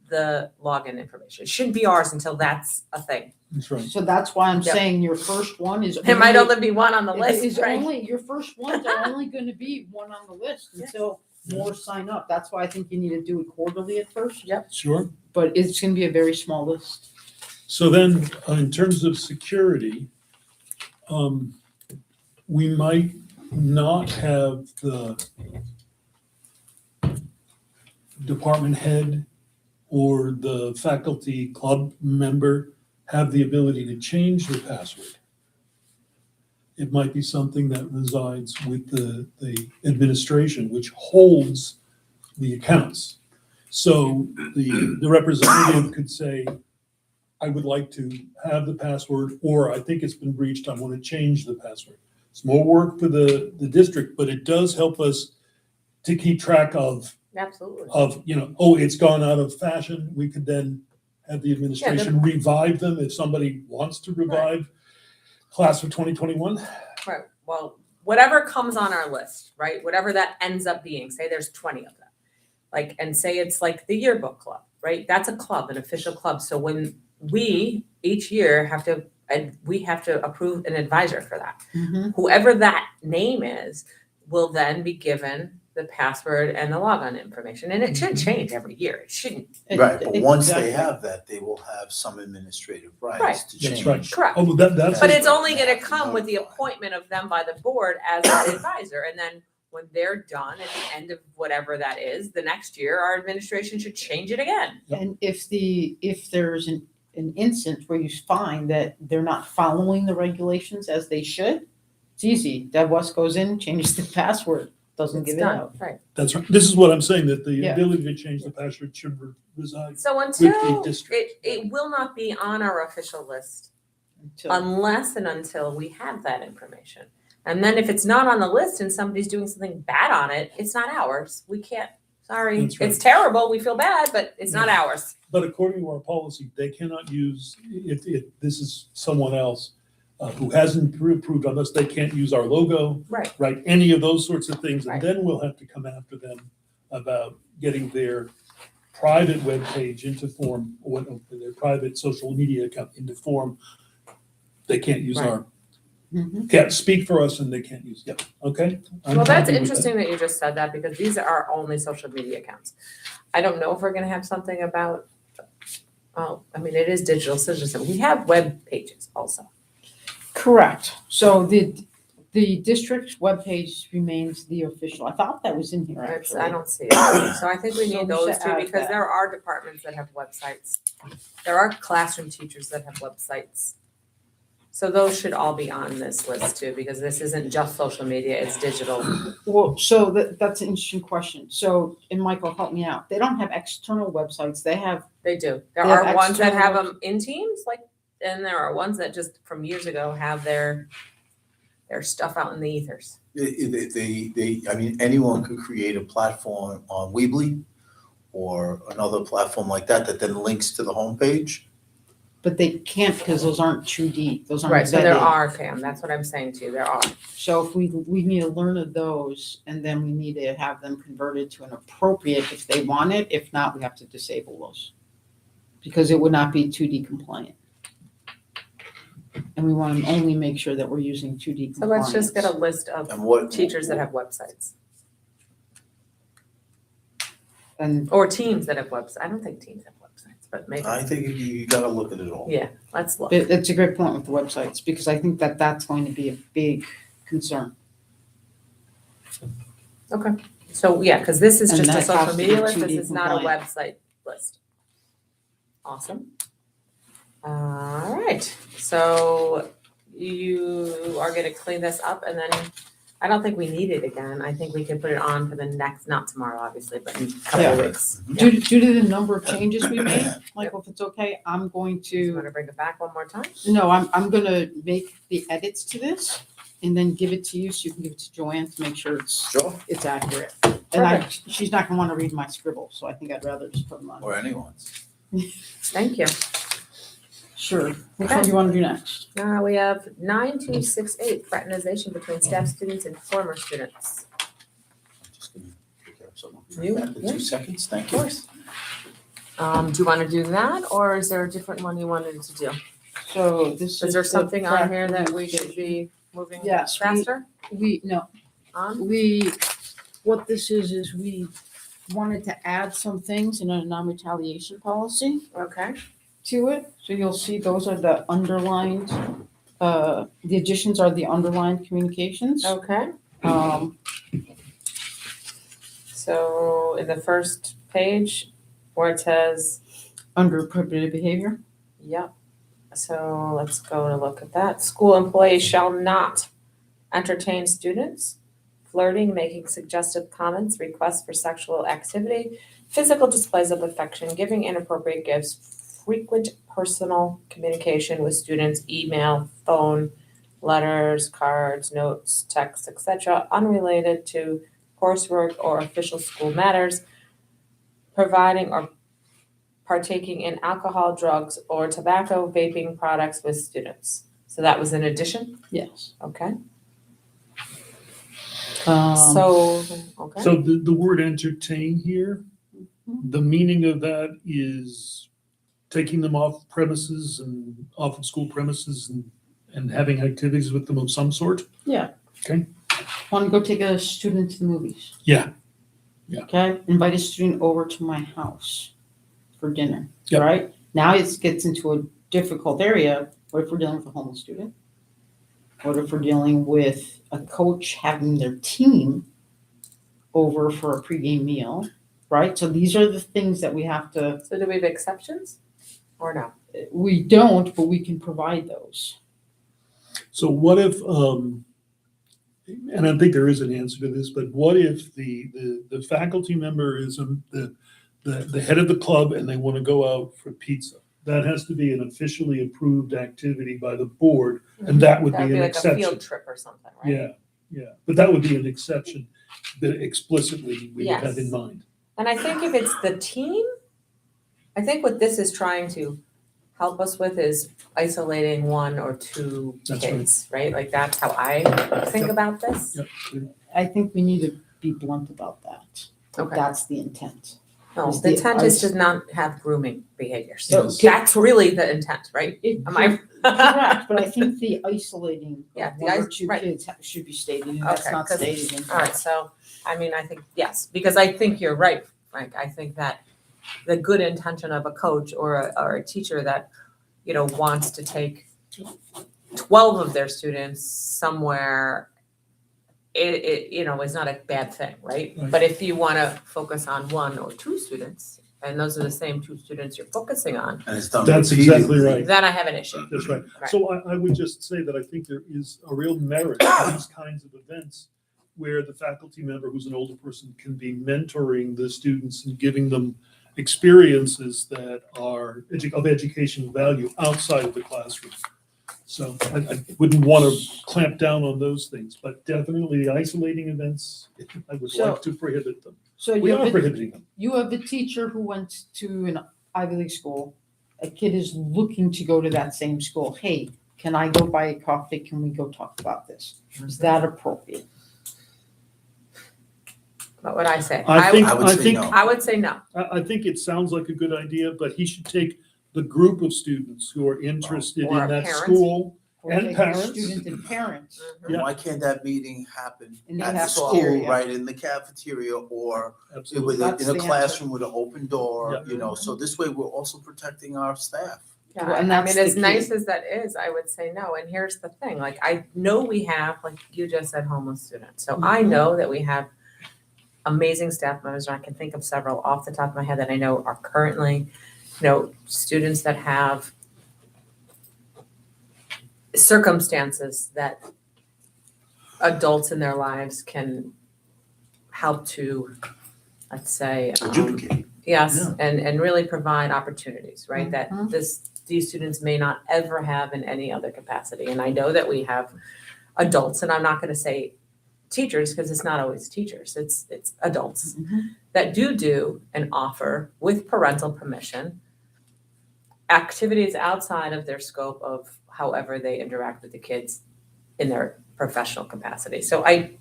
the login information. It shouldn't be ours until that's a thing.
That's right.
so that's why I'm
Yep.
saying your first one is.
There might only be one on the
It
list,
is
right?
only, your first ones are only gonna be one on the list
Yeah.
until more sign up. That's why I think you need to do it quarterly at first,
Sure.
but it's gonna be a very small list.
So then, in terms of security, we might not have the department head or the faculty club member have the ability to change their password. It might be something that resides with the administration, which holds the accounts. So the representative could say, I would like to have the password, or I think it's been breached, I want to change the password. It's more work for the district, but it does help us to keep track of,
Absolutely.
oh, it's gone out of fashion. We could then have the administration revive them if somebody wants to revive class of 2021.
Right, well, whatever comes on our list, right, whatever that ends up being, say there's 20 of them. Like, and say it's like the yearbook club, right? That's a club, an official club. So when we each year have to, and we have to approve an advisor for that. Whoever that name is will then be given the password and the logon information. And it should change every year. It shouldn't.
Right, but once they
Exactly.
have that, they will have some administrative
Right.
rights to
That's
change.
right.
Correct.
Oh, that's.
But
That's
it's
what
only
they
gonna
have to
come with the
notify.
appointment of them by the board as an advisor. And then when they're done at the end of whatever that is, the next year, our administration should change it again.
And if there's an instance where you find that they're not following the regulations as they should, it's easy. Deb West goes in, changes the password, doesn't
It's
give it
done,
out.
right.
That's right. This is what I'm saying, that the
Yeah.
ability to change the password should reside.
So
the
until,
district.
it will not be on our official list
Until,
unless and until we have that information. And then if it's not on the list and somebody's doing something bad on it, it's not ours. We can't, sorry,
That's right.
it's terrible, we feel bad, but it's not ours.
But according to our policy, they cannot use, if this is someone else who hasn't approved unless they can't use our logo,
Right.
right, any of those sorts of things.
Right.
And then we'll have to come after them about getting their private webpage into form, or their private social media account into form. They can't use our, can't speak for us and they can't use, yeah, okay? I'm
Well, that's
happy with that.
interesting that you just said that because these are our only social media accounts. I don't know if we're gonna have something about, I mean, it is digital citizenship. We have web pages also.
correct. So the district's webpage remains the official. I thought that was in here
It's,
actually.
I don't see it. So I think we
So
need
we
those
should
two
add
because
that.
there are departments that have websites. There are classroom teachers that have websites. So those should all be on this list too, because this isn't just social media, it's digital.
Well, so that's an interesting question. So, and Michael, help me out. They don't have external websites. They have,
They do. There
They have
are ones that have
external-
them in Teams, like, and there are ones that just from years ago have their stuff out in the ethers.
I mean, anyone could create a platform on Weebly or another platform like that that then links to the homepage.
but they can't because those aren't 2D. Those aren't
Right, so there
vetted.
are, Pam, that's what I'm saying to you, there are.
So if we need to learn of those and then we need to have them converted to an appropriate if they want it. If not, we have to disable those. Because it would not be 2D compliant. And we want to only make sure that we're using 2D
So
compliance.
let's just get a list of
And what?
teachers that have websites,
And
or teams that have websites. I don't think teams have websites, but maybe,
I think you gotta look at it all.
yeah, let's look.
it's a great point with the websites because I think that that's going to be a big concern.
Okay, so yeah, because this is
And
just a
that has
social
to be
media list,
2D
this is not a
compliant.
website list. Awesome. All right, so you are gonna clean this up and then, I don't think we need it again. I think we can put it on for the next, not tomorrow, obviously, but in a couple of
Yeah.
weeks.
Due to the number of changes we made, Michael, if it's okay, I'm going
Do you
to,
wanna bring it back one more time?
no, I'm gonna make the edits to this and then give it to you so you can give it to Joanne to make sure
Sure.
it's accurate. And she's not gonna wanna read my scribble, so I think I'd rather just put them on.
Or anyone's.
Thank you.
Sure. Which one do you wanna do next?
We have 9268, fraternization between staff, students, and former students.
I'm just gonna pick up something.
You?
Back in
Yeah.
2 seconds, thank
Of
you.
course. Do you wanna do that, or is there a different one you wanted to do?
So this
Is there
the
something on here that we should be moving
Yes, we-
faster
No,
on?
what this is we wanted to add some things in a non-retaliation policy
Okay,
to it. So you'll see those are the underlined, the additions are the underlined communications.
okay.
Um,
So in the first page where it says,
under prohibited behavior.
yep. So let's go and look at that. School employees shall not entertain students, flirting, making suggestive comments, requests for sexual activity, physical displays of affection, giving inappropriate gifts, frequent personal communication with students, email, phone, letters, cards, notes, texts, etc., unrelated to coursework or official school matters, providing or partaking in alcohol, drugs, or tobacco, vaping products with students. So that was an addition,
Yes.
okay?
So,
So, okay,
So the word entertain here, the meaning of that is taking them off premises and off of school premises and having activities with them of some sort?
yeah.
Okay.
Want to go take a student to the movies?
Yeah. Yeah.
Okay, invite a student over to my house for dinner,
Yep.
right? Now it gets into a difficult area. What if we're dealing with a homeless student? What if we're dealing with a coach having their team over for a pregame meal, right? So these are the things that we have to,
so do we have exceptions or no?
we don't, but we can provide those.
So what if, and I think there is an answer to this, but what if the faculty member is the head of the club and they want to go out for pizza? That has to be an officially approved activity by the board, and that would
That would
be
be
an
like a field
exception.
trip or something, right?
Yeah, yeah, but that would be an exception that explicitly we would have in
Yes.
mind.
And I think if it's the team, I think what this is trying to help us with is isolating one or two
That's right.
kids, right? Like that's how I think
Yep.
about this.
Yep.
I think we need to be blunt about that.
Okay.
That's the intent.
No,
Is
the
the
intent is
ice-
to not have grooming behaviors.
Yes.
That's really the intent, right? Am I?
Correct, but I think the isolating
Yeah,
of
the
one or
ice-
two
right.
kids should be stated, and that's
Okay,
not
'cause-
stated in.
All right, so, I mean, I think, yes, because I think you're right, Frank. I think that the good intention of a coach or a teacher that, you know, wants to take 12 of their students somewhere, it, you know, is not a bad thing, right?
Right.
But if you want to focus on one or two students, and those are the same two students you're focusing on,
And it's done
That's
repeatedly.
exactly right.
then I have an issue.
That's right.
Right.
So I would just say that I think there is a real merit to these kinds of events where the faculty member who's an older person can be mentoring the students and giving them experiences that are of educational value outside of the classroom. So I wouldn't want to clamp down on those things, but definitely isolating events, I would
So-
like to prohibit them.
So
We
you
are
have,
prohibiting them.
you have a teacher who went to an Ivy League school. A kid is looking to go to that same school. Hey, can I go buy a coffee? Can we go talk about this? Is that appropriate?
What would I say?
I think,
I would
I
say
think,
no.
I would say no.
I think it sounds like a good idea, but he should take the group of students who are interested
Or
in that
parents.
school.
Or
And
take the
parents.
Student and parents.
And
Yeah.
why can't that meeting happen
In the
at the
cafeteria.
school, right, in the cafeteria, or
Absolutely.
with
That's
in
the
a
answer.
classroom with an open door,
Yeah.
you know, so this way we're also protecting our staff.
Yeah,
Well, and
I
that's
mean,
the
as
key.
nice as that is, I would say no. And here's the thing, like, I know we have, like you just said, homeless students. So I
Mhm.
know that we have amazing staff members, and I can think of several off the top of my head that I know are currently students that have circumstances that adults in their lives can help to, let's say,
Adjudicate.
yes,
Yeah.
and really provide opportunities, right?
Mhm.
That these students may not ever have in any other capacity. And I know that we have adults, and I'm not gonna say teachers, because it's not always teachers, it's adults
Mhm.
that do and offer, with parental permission, activities outside of their scope of however they interact with the kids in their professional capacity. So I'm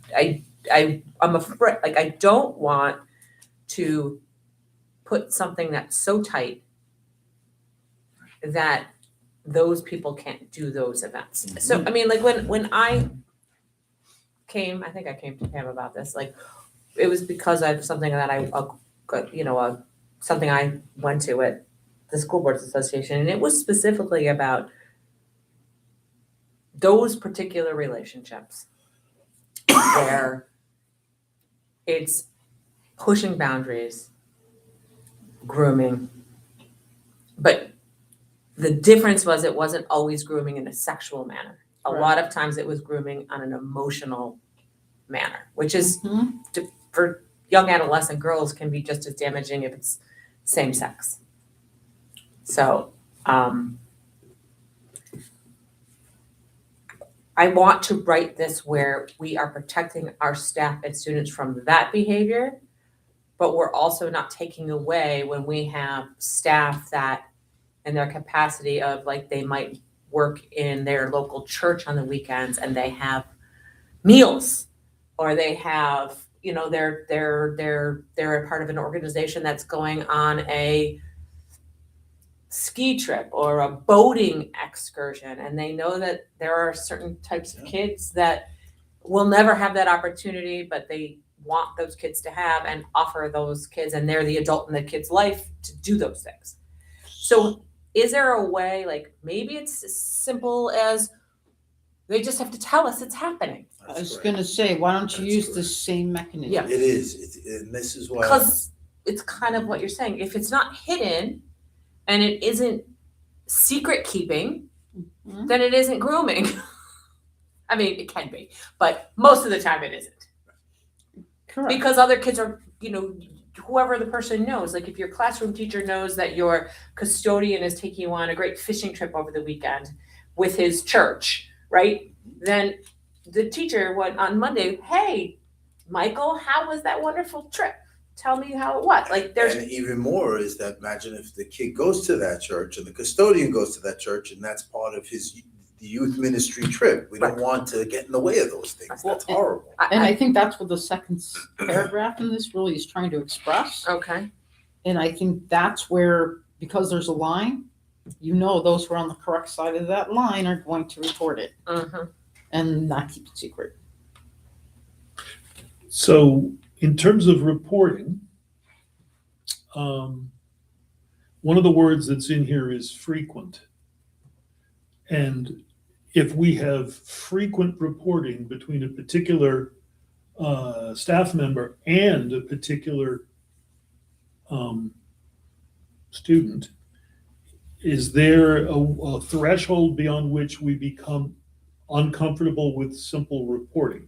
afraid, like, I don't want to put something that's so tight that those people can't do those events. So, I mean, like, when I think I came to Pam about this, like, it was because of something that something I went to at the School Boards Association, and it was specifically about those particular relationships where it's pushing boundaries, grooming, but the difference was it wasn't always grooming in a sexual manner. A
Right.
lot of times it was grooming on an emotional manner, which is
Mhm.
for young adolescent girls can be just as damaging if it's same sex. So, I want to write this where we are protecting our staff and students from that behavior, but we're also not taking away when we have staff that in their capacity of, like, they might work in their local church on the weekends and they have meals, or they have, they're a part of an organization that's going on a ski trip or a boating excursion, and they know that there are certain types of kids that will never have that opportunity, but they want those kids to have and offer those kids, and they're the adult in the kid's life to do those things. So is there a way, like, maybe it's as simple as they just have to tell us it's happening?
I was gonna say, why don't you
That's
use the
correct.
same mechanism?
Yeah.
It is, and this is why.
Because it's kind of what you're saying. If it's not hidden and it isn't secret keeping,
Mhm.
then it isn't grooming. I mean, it can be, but most of the time it isn't.
Correct.
Because other kids are, whoever the person knows, like, if your classroom teacher knows that your custodian is taking you on a great fishing trip over the weekend with his church, right? Then the teacher went on Monday, hey, Michael, how was that wonderful trip? Tell me how it was. Like, there's,
And even more is that, imagine if the kid goes to that church and the custodian goes to that church and that's part of his youth ministry trip. We don't want to get in the way of those things. That's horrible.
And I think that's what the second paragraph in this really is trying to express.
okay.
And I think that's where, because there's a line, those who are on the correct side of that line are going to report it
Mhm.
and not keep it secret.
So in terms of reporting, one of the words that's in here is frequent. And if we have frequent reporting between a particular staff member and a particular student, is there a threshold beyond which we become uncomfortable with simple reporting?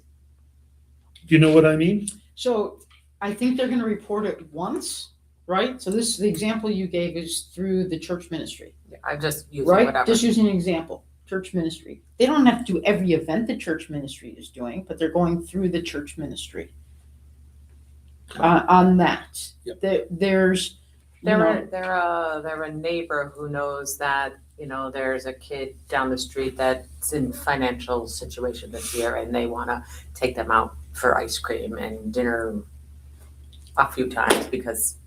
Do you know what I mean?
So I think they're gonna report it once, right? So the example you gave is through the church ministry,
I'm just using
right?
whatever.
Just using an example, church ministry. They don't have to do every event the church ministry is doing, but they're going through the church ministry. On that.
Yep.
There's,
They're a neighbor who knows that, there's a kid down the street that's in financial situation this year and they wanna take them out for ice cream and dinner a few times because,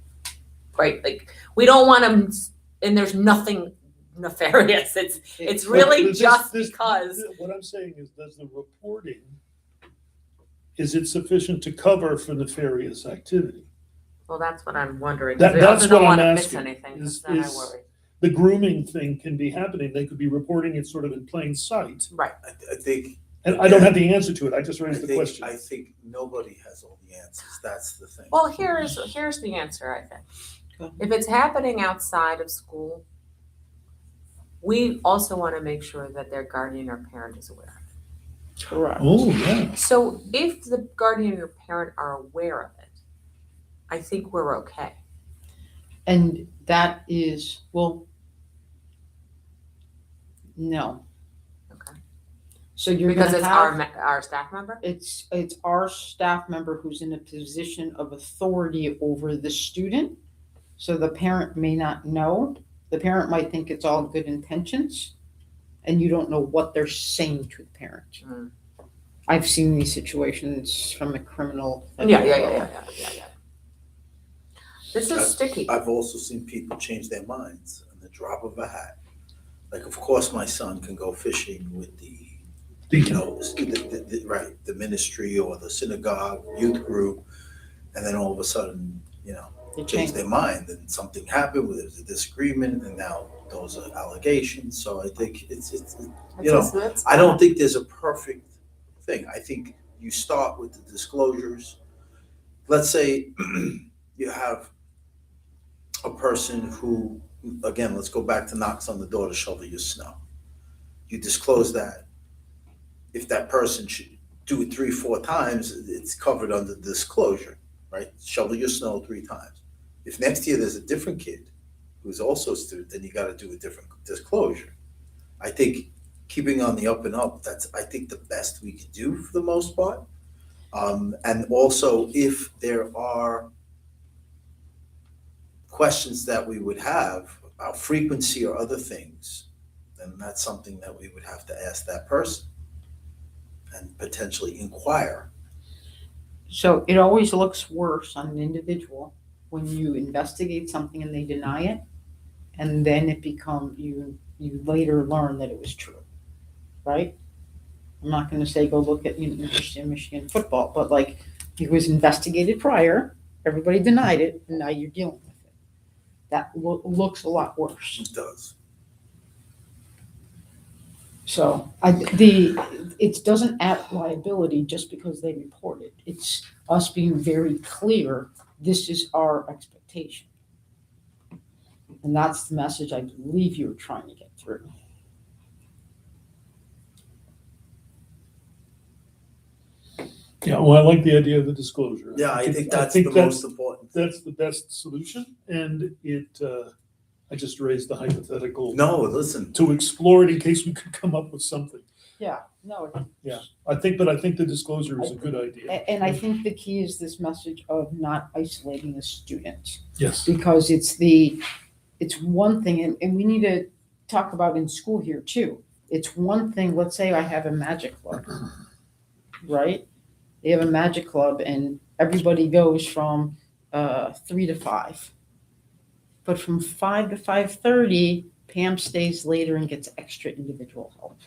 right, like, we don't want them, and there's nothing nefarious. It's really
But
just because.
What I'm saying is, does the reporting, is it sufficient to cover for nefarious activity?
Well, that's what I'm wondering. 'cause we
That's
also don't
what I'm
wanna miss
asking,
anything, 'cause
is-
then I
is-
worry.
The grooming thing can be happening. They could be reporting it sort of in plain sight.
I think,
And I don't have the answer to it. I just raised the question.
I think nobody has all the answers. That's the thing.
Well, here's the answer, I think.
Okay.
If it's happening outside of school, we also want to make sure that their guardian or parent is aware.
Correct.
Oh, yeah.
So if the guardian or parent are aware of it, I think we're okay.
And that is, well, no.
Okay.
So you're
Because
gonna
it's
have,
our staff member?
it's our staff member who's in a position of authority over the student. So the parent may not know. The parent might think it's all good intentions, and you don't know what they're saying to the parent.
Mm.
I've seen these situations from a criminal.
Yeah. This is sticky.
I've also seen people change their minds on the drop of a hat. Like, of course, my son can go fishing with the, right, the ministry or the synagogue, youth group, and then all of a sudden,
They
change
change.
their mind and something happened, where there's a disagreement, and now those are allegations. So I think I don't think there's a perfect thing. I think you start with the disclosures. Let's say you have a person who, again, let's go back to knocks on the door to shovel your snow. You disclose that. If that person should do it 3-4 times, it's covered under disclosure, right? Shovel your snow 3 times. If next year there's a different kid who's also a student, then you got to do a different disclosure. I think keeping on the up and up, that's, I think, the best we can do for the most part. And also, if there are questions that we would have about frequency or other things, then that's something that we would have to ask that person and potentially inquire.
So it always looks worse on an individual when you investigate something and they deny it, and then it becomes, you later learn that it was true, right? I'm not gonna say go look at University of Michigan football, but like, it was investigated prior, everybody denied it, and now you're dealing with it. That looks a lot worse.
It does.
So it doesn't add liability just because they report it. It's us being very clear, this is our expectation. And that's the message I believe you were trying to get through.
Yeah, well, I like the idea of the disclosure.
Yeah, I think that's the most important.
That's the best solution, and I just raised the hypothetical
No, listen,
to explore it in case we could come up with something.
Yeah, no,
I think the disclosure is a good idea.
and I think the key is this message of not isolating the student.
Yes.
Because it's one thing, and we need to talk about in school here too. It's one thing, let's say I have a magic club, right? They have a magic club and everybody goes from 3 to 5. But from 5 to 5:30, Pam stays later and gets extra individual help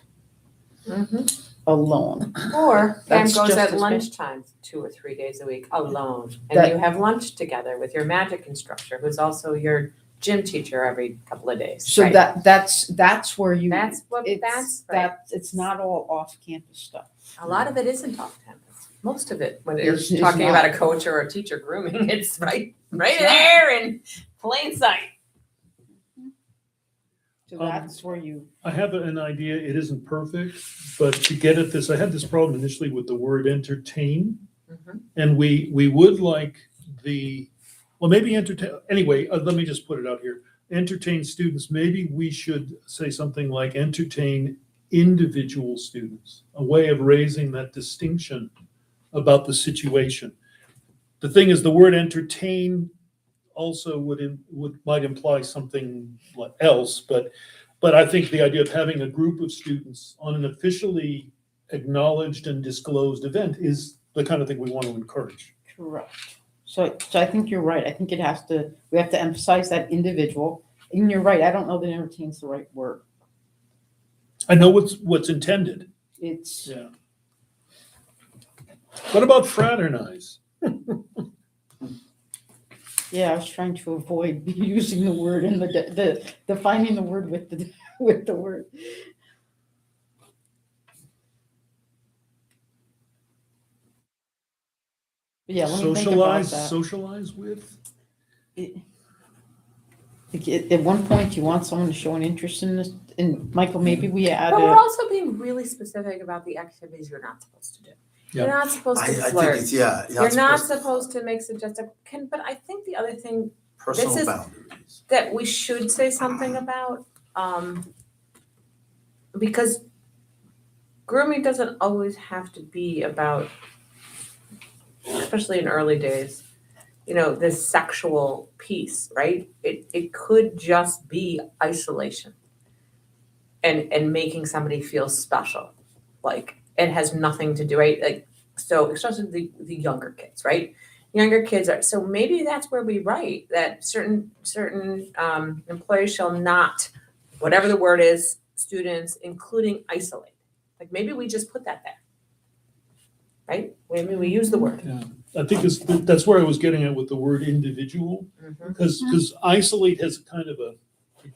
alone.
Or Pam
That's
goes
just
at
as bad.
lunchtime 2 or 3 days a week alone.
That-
And you have lunch together with your magic instructor, who's also your gym teacher every couple of days.
So
right?
that's where you.
That's right.
It's not all off-campus stuff.
A lot of it isn't off campus. Most of it, when you're
It's
talking
not.
about a coach or a teacher grooming, it's right
It's not.
there in plain sight.
So that's where you.
I have an idea, it isn't perfect, but to get at this, I had this problem initially with the word entertain.
Mhm.
And we would like maybe entertain, anyway, let me just put it out here. Entertain students, maybe we should say something like entertain individual students, a way of raising that distinction about the situation. The thing is, the word entertain also might imply something else, but I think the idea of having a group of students on an officially acknowledged and disclosed event is the kind of thing we want to encourage.
Correct. So I think you're right. I think we have to emphasize that individual. And you're right, I don't know that entertain's the right word.
I know what's intended.
It's,
Yeah. What about fraternize?
yeah, I was trying to avoid using the word and the defining the word with the word. Yeah, let me think about that.
Socialize with?
Like, at one point, you want someone to show an interest in this, and Michael, maybe we add
But we're
a,
also being really specific about the activities you're not supposed to do. You're not supposed
I
to
think
flirt.
it's, yeah.
You're not supposed to make suggestive, but I think the other thing
Personal
this is-
boundaries.
that we should say something about, because grooming doesn't always have to be about, especially in early days, this sexual piece, right? It could just be isolation and making somebody feel special. Like, it has nothing to do, right? Like, so especially the younger kids, right? Younger kids are, so maybe that's where we write that certain employees shall not, whatever the word is, students, including isolate. Like, maybe we just put that there. Right? Maybe we use the word.
I think that's where I was getting at with the word individual, because isolate has kind of a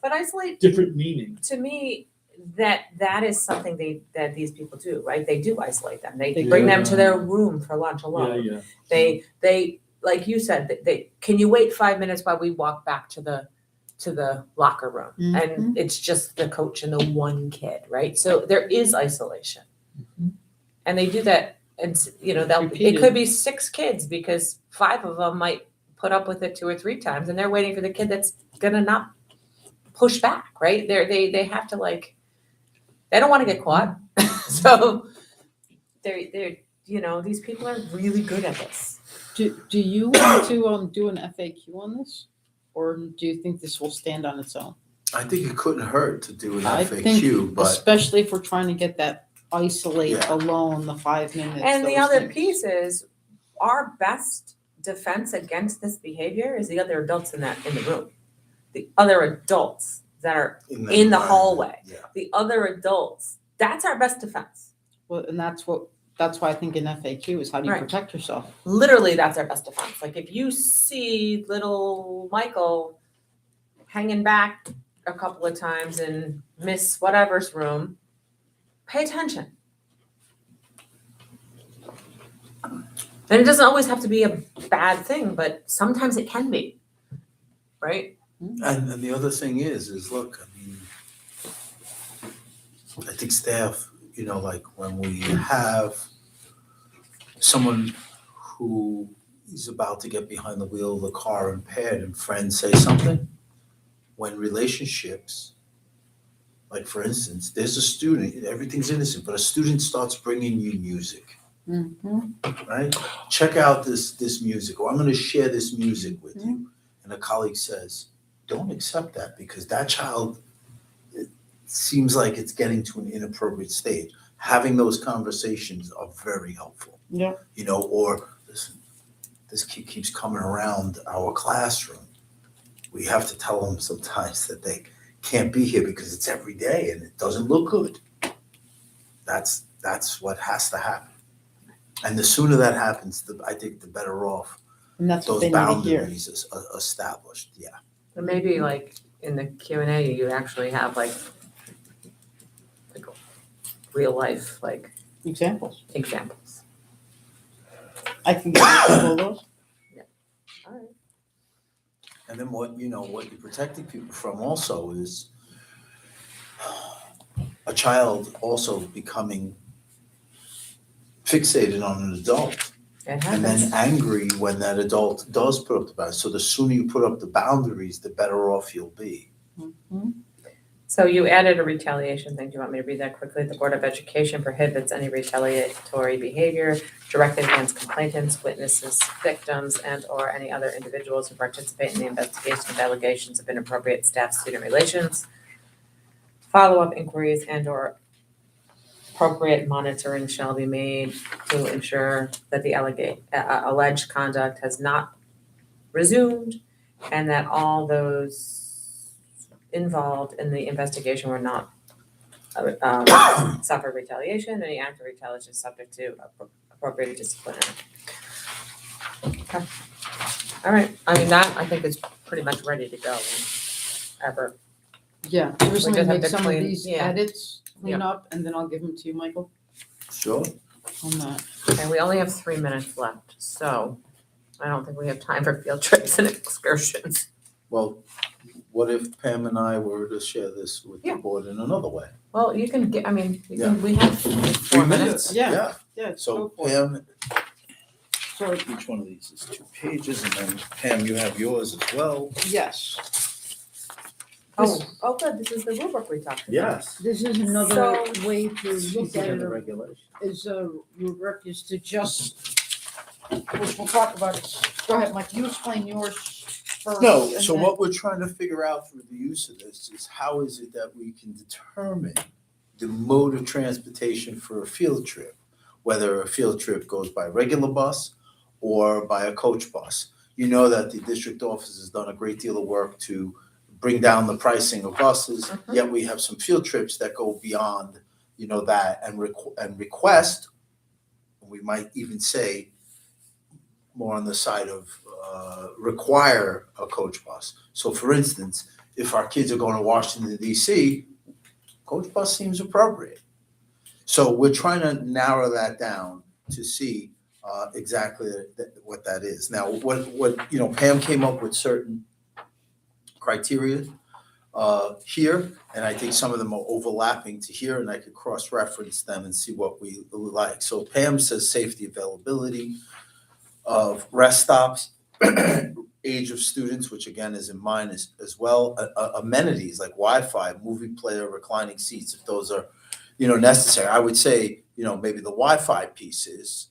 But isolate,
different meaning.
to me, that is something that these people do, right? They do isolate them. They
They
bring
do,
them to their room for lunch alone.
Yeah.
They like you said, they can you wait 5 minutes while we walk back to the locker room? And it's just the coach and the one kid, right? So there is isolation.
Mhm.
And they do that, and it
Repeated.
could be 6 kids because 5 of them might put up with it 2 or 3 times, and they're waiting for the kid that's gonna not push back, right? They have to, like, they don't want to get caught, so they're these people are really good at this.
do you want to, do an FAQ on this? Or do you think this will stand on its own?
I think it couldn't hurt to do an
I
FAQ, but
Especially if we're trying to get that isolate
Yeah.
alone, the 5 minutes.
And the
those
other
things.
piece is, our best defense against this behavior is the other adults in the room. The other adults that are in the
environment,
hallway.
Yeah.
The other adults, that's our best defense.
Well, and that's why I think an FAQ is how do you
Right.
protect yourself?
Literally, that's our best defense. Like, if you see little Michael hanging back a couple of times in Miss whatever's room, pay attention. And it doesn't always have to be a bad thing, but sometimes it can be, right?
And the other thing is look, I mean, I think staff, like when we have someone who is about to get behind the wheel of the car impaired and friends say something, when relationships, like for instance, there's a student, everything's innocent, but a student starts bringing you music, right? Check out this music, or I'm gonna share this music with you. And a colleague says, don't accept that because that child, it seems like it's getting to an inappropriate stage. Having those conversations are very helpful.
Yeah.
Or listen, this kid keeps coming around our classroom. We have to tell them sometimes that they can't be here because it's every day and it doesn't look good. That's what has to happen. And the sooner that happens, I think the better off
And that's what
those
they need to hear.
boundaries established, yeah.
But maybe like in the Q&A, you actually have like real life, like
Examples.
examples.
I can get a couple of those.
All right.
And then what you're protecting people from also is a child also becoming fixated on an adult
It
and
happens.
then angry when that adult does put up the boundaries. So the sooner you put up the boundaries, the better off you'll be.
So you added a retaliation thing. Do you want me to read that quickly? The Board of Education prohibits any retaliatory behavior directed against complainants, witnesses, victims, and/or any other individuals who participate in the investigation of allegations of inappropriate staff-student relations. Follow-up inquiries and/or appropriate monitoring shall be made to ensure that the alleged conduct has not resumed and that all those involved in the investigation were not suffer retaliation. Any act of retaliation is subject to appropriate disciplinary. Okay. All right. I mean, that I think is pretty much ready to go. Ever.
Yeah, so just
We
let me
just have
make
to
some of
clean-
these
yeah.
edits, clean up, and then I'll give them to you, Michael,
Sure.
on that.
And we only have 3 minutes left, so I don't think we have time for field trips and excursions.
Well,
what if Pam and I were to share this with the
Yeah.
board in another way?
Well, you can get, I mean,
Yeah.
we have 4 minutes.
Yeah. Yeah,
So
go for it.
Pam,
So,
Each one of these is 2 pages, and then Pam, you have yours as well.
yes,
Oh, good, this is the rubric we talked about.
Yes.
this is another
So-
way to look at it,
regulation.
is a rubric is to just, which we'll talk about. Go ahead, Mike, you explain yours first.
no,
and
so
then-
what we're trying to figure out through the use of this is how is it that we can determine the mode of transportation for a field trip? Whether a field trip goes by regular bus or by a coach bus. You know that the district office has done a great deal of work to bring down the pricing of buses,
Mhm.
yet we have some field trips that go beyond, that and request, we might even say more on the side of require a coach bus. So for instance, if our kids are going to Washington DC, coach bus seems appropriate. So we're trying to narrow that down to see exactly what that is. Now, what Pam came up with certain criteria here, and I think some of them are overlapping to here, and I could cross-reference them and see what we like. So Pam says safety, availability of rest stops, age of students, which again is in mine as well, amenities like Wi-Fi, movie player, reclining seats, if those are necessary. I would say, maybe the Wi-Fi pieces,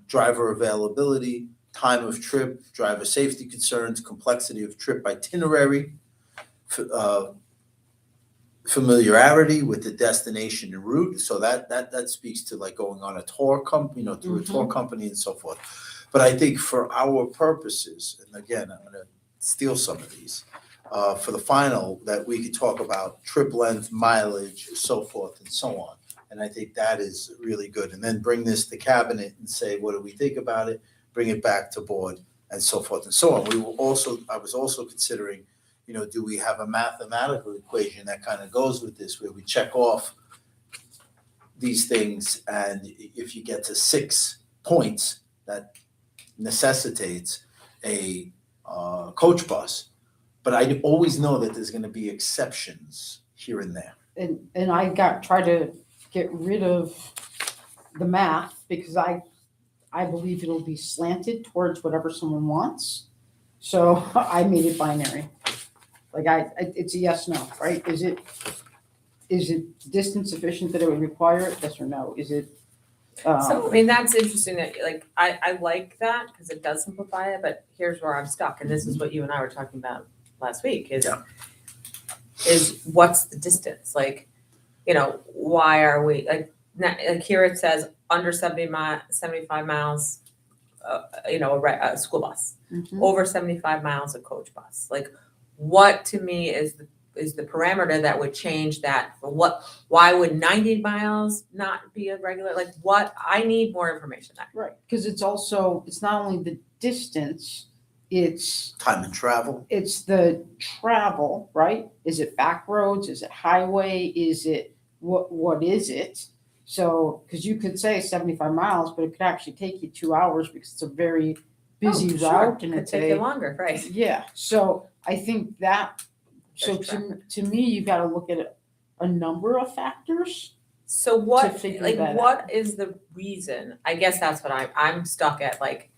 driver availability, time of trip, driver safety concerns, complexity of trip itinerary, familiarity with the destination and route. So that speaks to like going on a tour through a tour company and so forth. But I think for our purposes, and again, I'm gonna steal some of these, for the final, that we could talk about trip length, mileage, so forth and so on. And I think that is really good. And then bring this to cabinet and say, what do we think about it? Bring it back to board and so forth and so on. I was also considering, do we have a mathematical equation that kind of goes with this, where we check off these things, and if you get to 6 points, that necessitates a coach bus. But I always know that there's gonna be exceptions here and there.
And I try to get rid of the math, because I believe it'll be slanted towards whatever someone wants. So I made it binary. Like it's a yes, no, right? Is it distance sufficient that it would require it? Yes or no? Is it?
So, I mean, that's interesting that, like, I like that because it does simplify it, but here's where I'm stuck, and this is what you and I were talking about last week, is what's the distance? Like, why are we, like here it says under 75 miles, a school bus,
Mhm.
over 75 miles, a coach bus. Like, what to me is the parameter that would change that? Why would 90 miles not be a regular, like what? I need more information there.
Right, because it's not only the distance, it's
Time and travel.
the travel, right? Is it back roads? Is it highway? Is it, what is it? So, because you could say 75 miles, but it could actually take you 2 hours because it's a very busy
Oh, sure.
route in a
Could take
day.
you longer, right?
Yeah, so I think that, so
That's
to me, you gotta look at a number of factors.
So what,
figure
like,
that
what is the reason? I guess that's what I'm stuck at, like,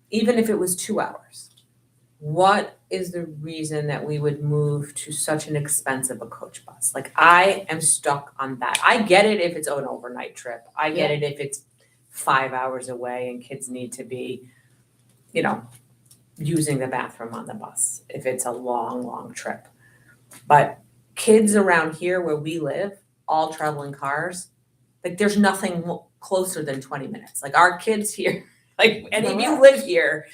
even if it was 2 hours, what is the reason that we would move to such an expensive a coach bus? Like, I am stuck on that. I get it if it's an overnight trip. I get it if it's 5 hours away and kids need to be, using the bathroom on the bus, if it's a long, long trip. But kids around here where we live, all travel in cars, like there's nothing closer than 20 minutes. Like our kids here, like any of you live here,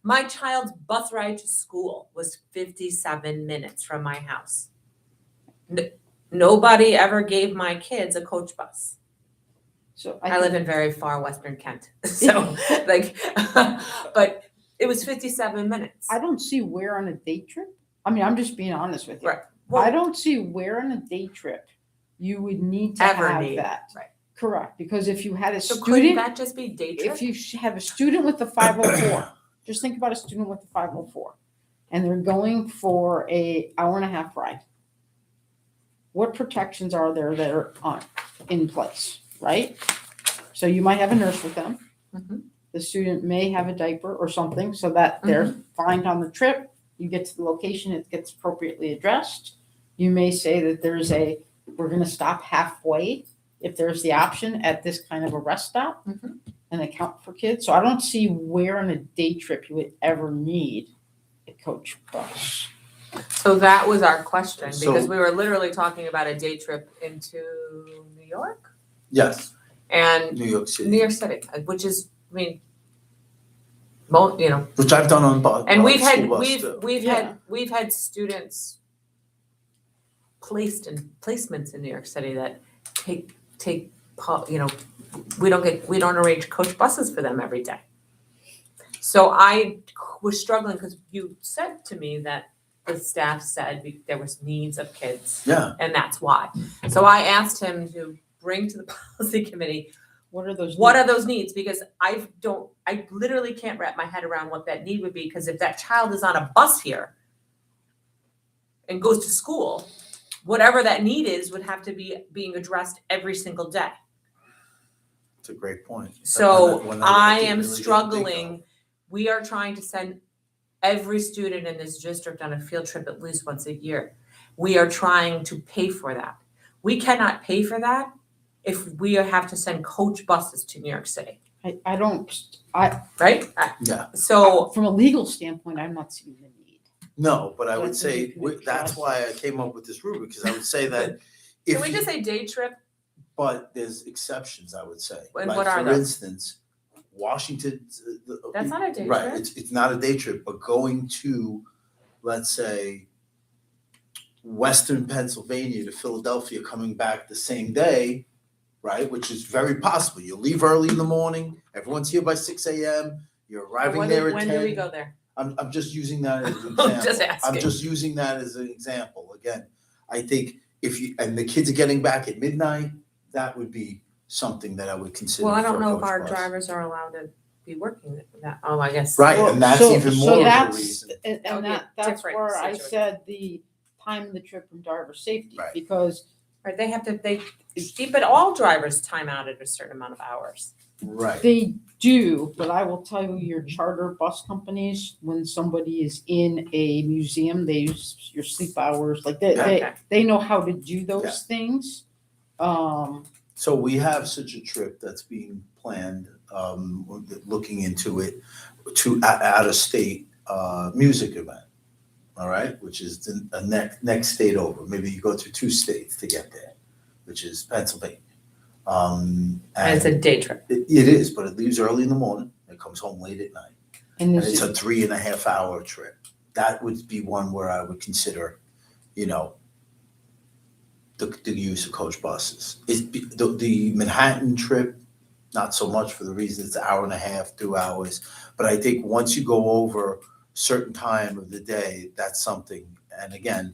my child's bus ride to school was 57 minutes from my house. Nobody ever gave my kids a coach bus.
So
I live in very far Western Kent, so like, but it was 57 minutes.
I don't see where on a day trip, I mean, I'm just being honest with you.
Right.
I don't see where on a day trip you would need to
Ever
have
need,
that.
right.
Correct, because if you had a
So couldn't
student,
that just be day trip?
if you have a student with the 504, just think about a student with the 504. and they're going for a hour and a half ride, what protections are there that are in place, right? So you might have a nurse with them.
Mhm.
The student may have a diaper or something so that they're fine on the trip. You get to the location, it gets appropriately addressed. You may say that we're gonna stop halfway if there's the option at this kind of a rest stop
Mhm.
and account for kids. So I don't see where on a day trip you would ever need a coach bus.
So that was our question,
So-
because we were literally talking about a day trip into New York
Yes,
and
New York City.
New York City, which is, I mean, you know,
Which I've done on bus.
and we've had,
school bus too.
we've had students placed in placements in New York City that you know, we don't arrange coach buses for them every day. So I was struggling because you said to me that the staff said there was needs of kids,
Yeah,
and that's why. So I asked him to bring to the policy committee,
What are those?
what
needs?
are those needs? Because I literally can't wrap my head around what that need would be, because if that child is on a bus here and goes to school, whatever that need is would have to be being addressed every single day.
it's a great point.
So
One
I
didn't
am
really think of.
struggling. We are trying to send every student in this district on a field trip at least once a year. We are trying to pay for that. We cannot pay for that if we have to send coach buses to New York City,
I don't,
right?
Yeah,
So,
from a legal standpoint, I'm not seeing the need.
no, but I would
That's what
say,
you can
that's
address.
why I came up with this rubric, because I would say that if
can we
you-
just say day trip?
But there's exceptions, I would say.
And
Like,
what are
for
those?
instance, Washington.
That's not a day
Right,
trip.
it's not a day trip, but going to, let's say, Western Pennsylvania to Philadelphia, coming back the same day, right, which is very possible. You leave early in the morning, everyone's here by 6 a.m., you're arriving there at 10.
When do we go there?
I'm just using that as an example.
Just
I'm
asking.
just using that as an example. Again, I think and the kids are getting back at midnight, that would be something that I would consider.
Well, I
for
don't
a
know if
coach
our
bus.
drivers are allowed to be working that, I guess.
Right,
Well,
and that's
so-
even
so
more of a
that's-
reason.
And
That would be a
that's
different
where I
situation.
said the time of the trip from driver safety,
Right.
because
Right, they keep it all drivers time out at a certain amount of hours.
Right.
they do, but I will tell you, your charter bus companies, when somebody is in a museum, they use your sleep hours, like
Okay.
they know how to do
Yeah.
those things.
So we have such a trip that's being planned, looking into it, to out of state music event. All right, which is the next state over. Maybe you go through 2 states to get there, which is Pennsylvania.
And it's a day trip.
It is, but it leaves early in the morning. It comes home late at night.
And
And
this
it's
is,
a 3.5-hour trip. That would be one where I would consider, the use of coach buses. The Manhattan trip, not so much, for the reason it's an hour and a half, 2 hours. But I think once you go over a certain time of the day, that's something. And again,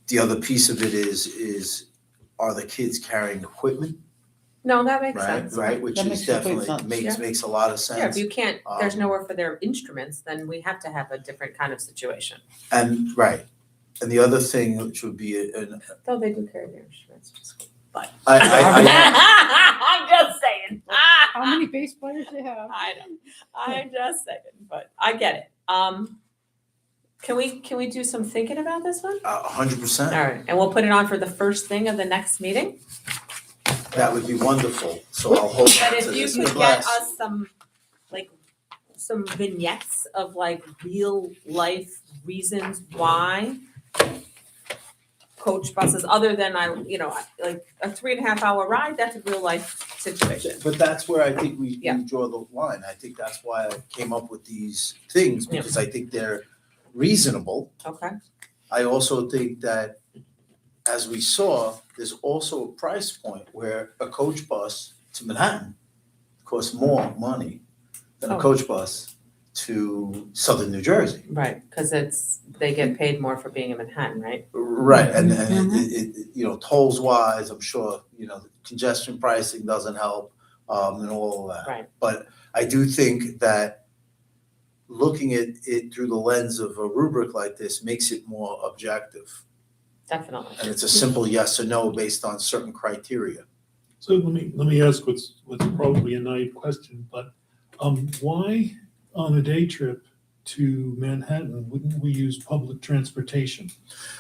the other piece of it is are the kids carrying equipment?
No, that makes
Right,
sense.
right, which
That
is
makes complete
definitely
sense.
makes a lot of
Yeah, if
sense.
you can't, there's
Um,
nowhere for their instruments, then we have to have a different kind of situation.
And right, and the other thing which would be
Though they do carry their instruments to school. But.
I
I'm just saying.
how many bass players they have?
I know. I'm just saying, but I get it. Can we do some thinking about this one?
100%.
All right, and we'll put it on for the first thing of the next meeting.
That would be wonderful. So I'll hold
But
on to
if you
this
could get
glass.
us some vignettes of real life reasons why coach buses, other than like a 3.5-hour ride, that's a real life situation.
But that's where I think we
Yeah.
draw the line. I think that's why I came up with these things,
Yeah.
because I think they're reasonable.
Okay,
I also think that, as we saw, there's also a price point where a coach bus to Manhattan costs more money than a
Oh.
coach bus to Southern New Jersey.
right, because they get paid more for being in Manhattan, right?
Right, and
Mm-hmm.
tolls wise, I'm sure, the congestion pricing doesn't help, and all of that.
Right.
But I do think that looking at it through the lens of a rubric like this makes it more objective.
Definitely.
And it's a simple yes or no based on certain criteria.
So let me ask what's probably a naive question, but why on a day trip to Manhattan wouldn't we use public transportation?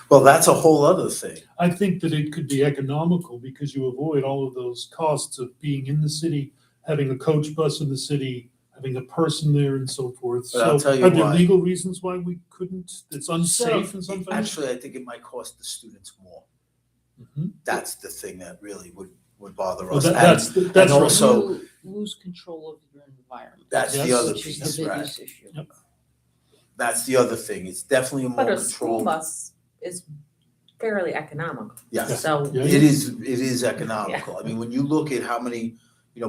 Well, that's a whole other thing.
I think that it could be economical because you avoid all of those costs of being in the city, having a coach bus in the city, having a person there and so forth.
But I'll
So
tell you
are there
why.
legal reasons why we couldn't? It's unsafe in some fashion?
Actually, I think it might cost the students more.
Mhm.
That's the thing that really would bother
Well,
us.
that's
And
right.
also-
You lose control of your environment.
That's the
Yes.
other
Which is
piece,
the
right?
biggest issue.
Yep.
That's the other thing. It's definitely a
But
more
a school
controlled.
bus is fairly economical.
Yes,
So
Yeah.
it is economical. I mean, when you look at how many,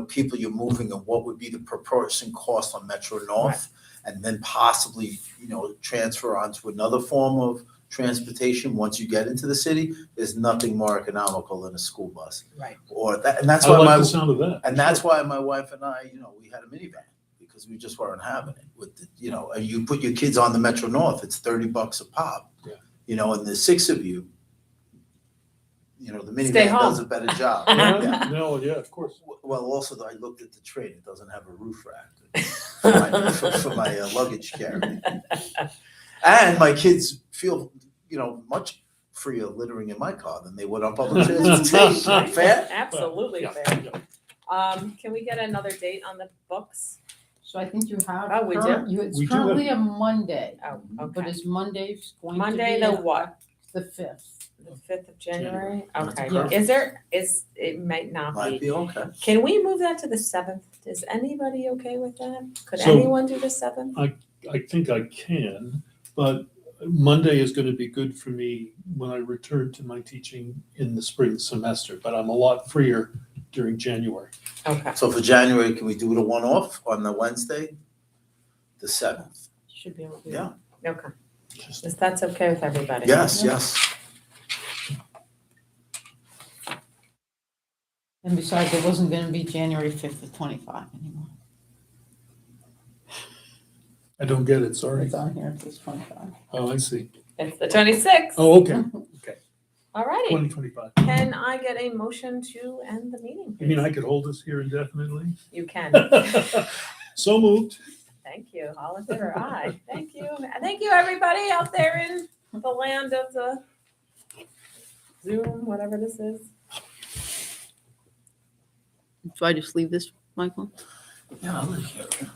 people you're moving and what would be the per person cost on Metro North, and then possibly, transfer onto another form of transportation once you get into the city, there's nothing more economical than a school bus.
Right.
Or that, and that's
I
why
like
my,
the sound of that.
and that's why my wife and I, we had a minivan, because we just weren't having it with the, and you put your kids on the Metro North, it's $30 a pop.
Yeah.
And the six of you, the
Stay
minivan
home.
does a better job.
Yeah, no, yeah, of course.
Well, also, though, I looked at the train, it doesn't have a roof rack for my luggage carry. And my kids feel, much freer littering in my car than they would on public transportation. Fair?
Absolutely
Yeah,
fair.
yeah.
Can we get another date on the books?
So I think you have.
Oh, we do?
It's
We do have-
currently a Monday,
Oh,
but
okay.
is Monday going to be?
Monday, the what?
The 5th.
The 5th of January? Okay.
Yeah.
It might not
Might
be.
be okay.
Can we move that to the 7th? Is anybody okay with that? Could
So-
anyone do the 7th?
I think I can, but Monday is going to be good for me when I return to my teaching in the spring semester, but I'm a lot freer during January.
Okay.
So for January, can we do the one off on the Wednesday? The 7th?
Should be able to do
Yeah.
that. Okay. If that's okay with everybody.
Yes, yes.
And besides, it wasn't gonna be January 5th of 25 anymore.
I don't get it, sorry.
It's on here, it says 25.
Oh, I see.
It's the 26th.
Oh, okay,
All righty.
2025.
Can I get a motion to end the meeting?
You mean
please?
I could hold this here indefinitely?
You can.
So moved.
Thank you. All in favor, aye. Thank you. Thank you, everybody out there in the land of the Zoom, whatever this is.
Do I just leave this, Michael?
Yeah, I'll leave here.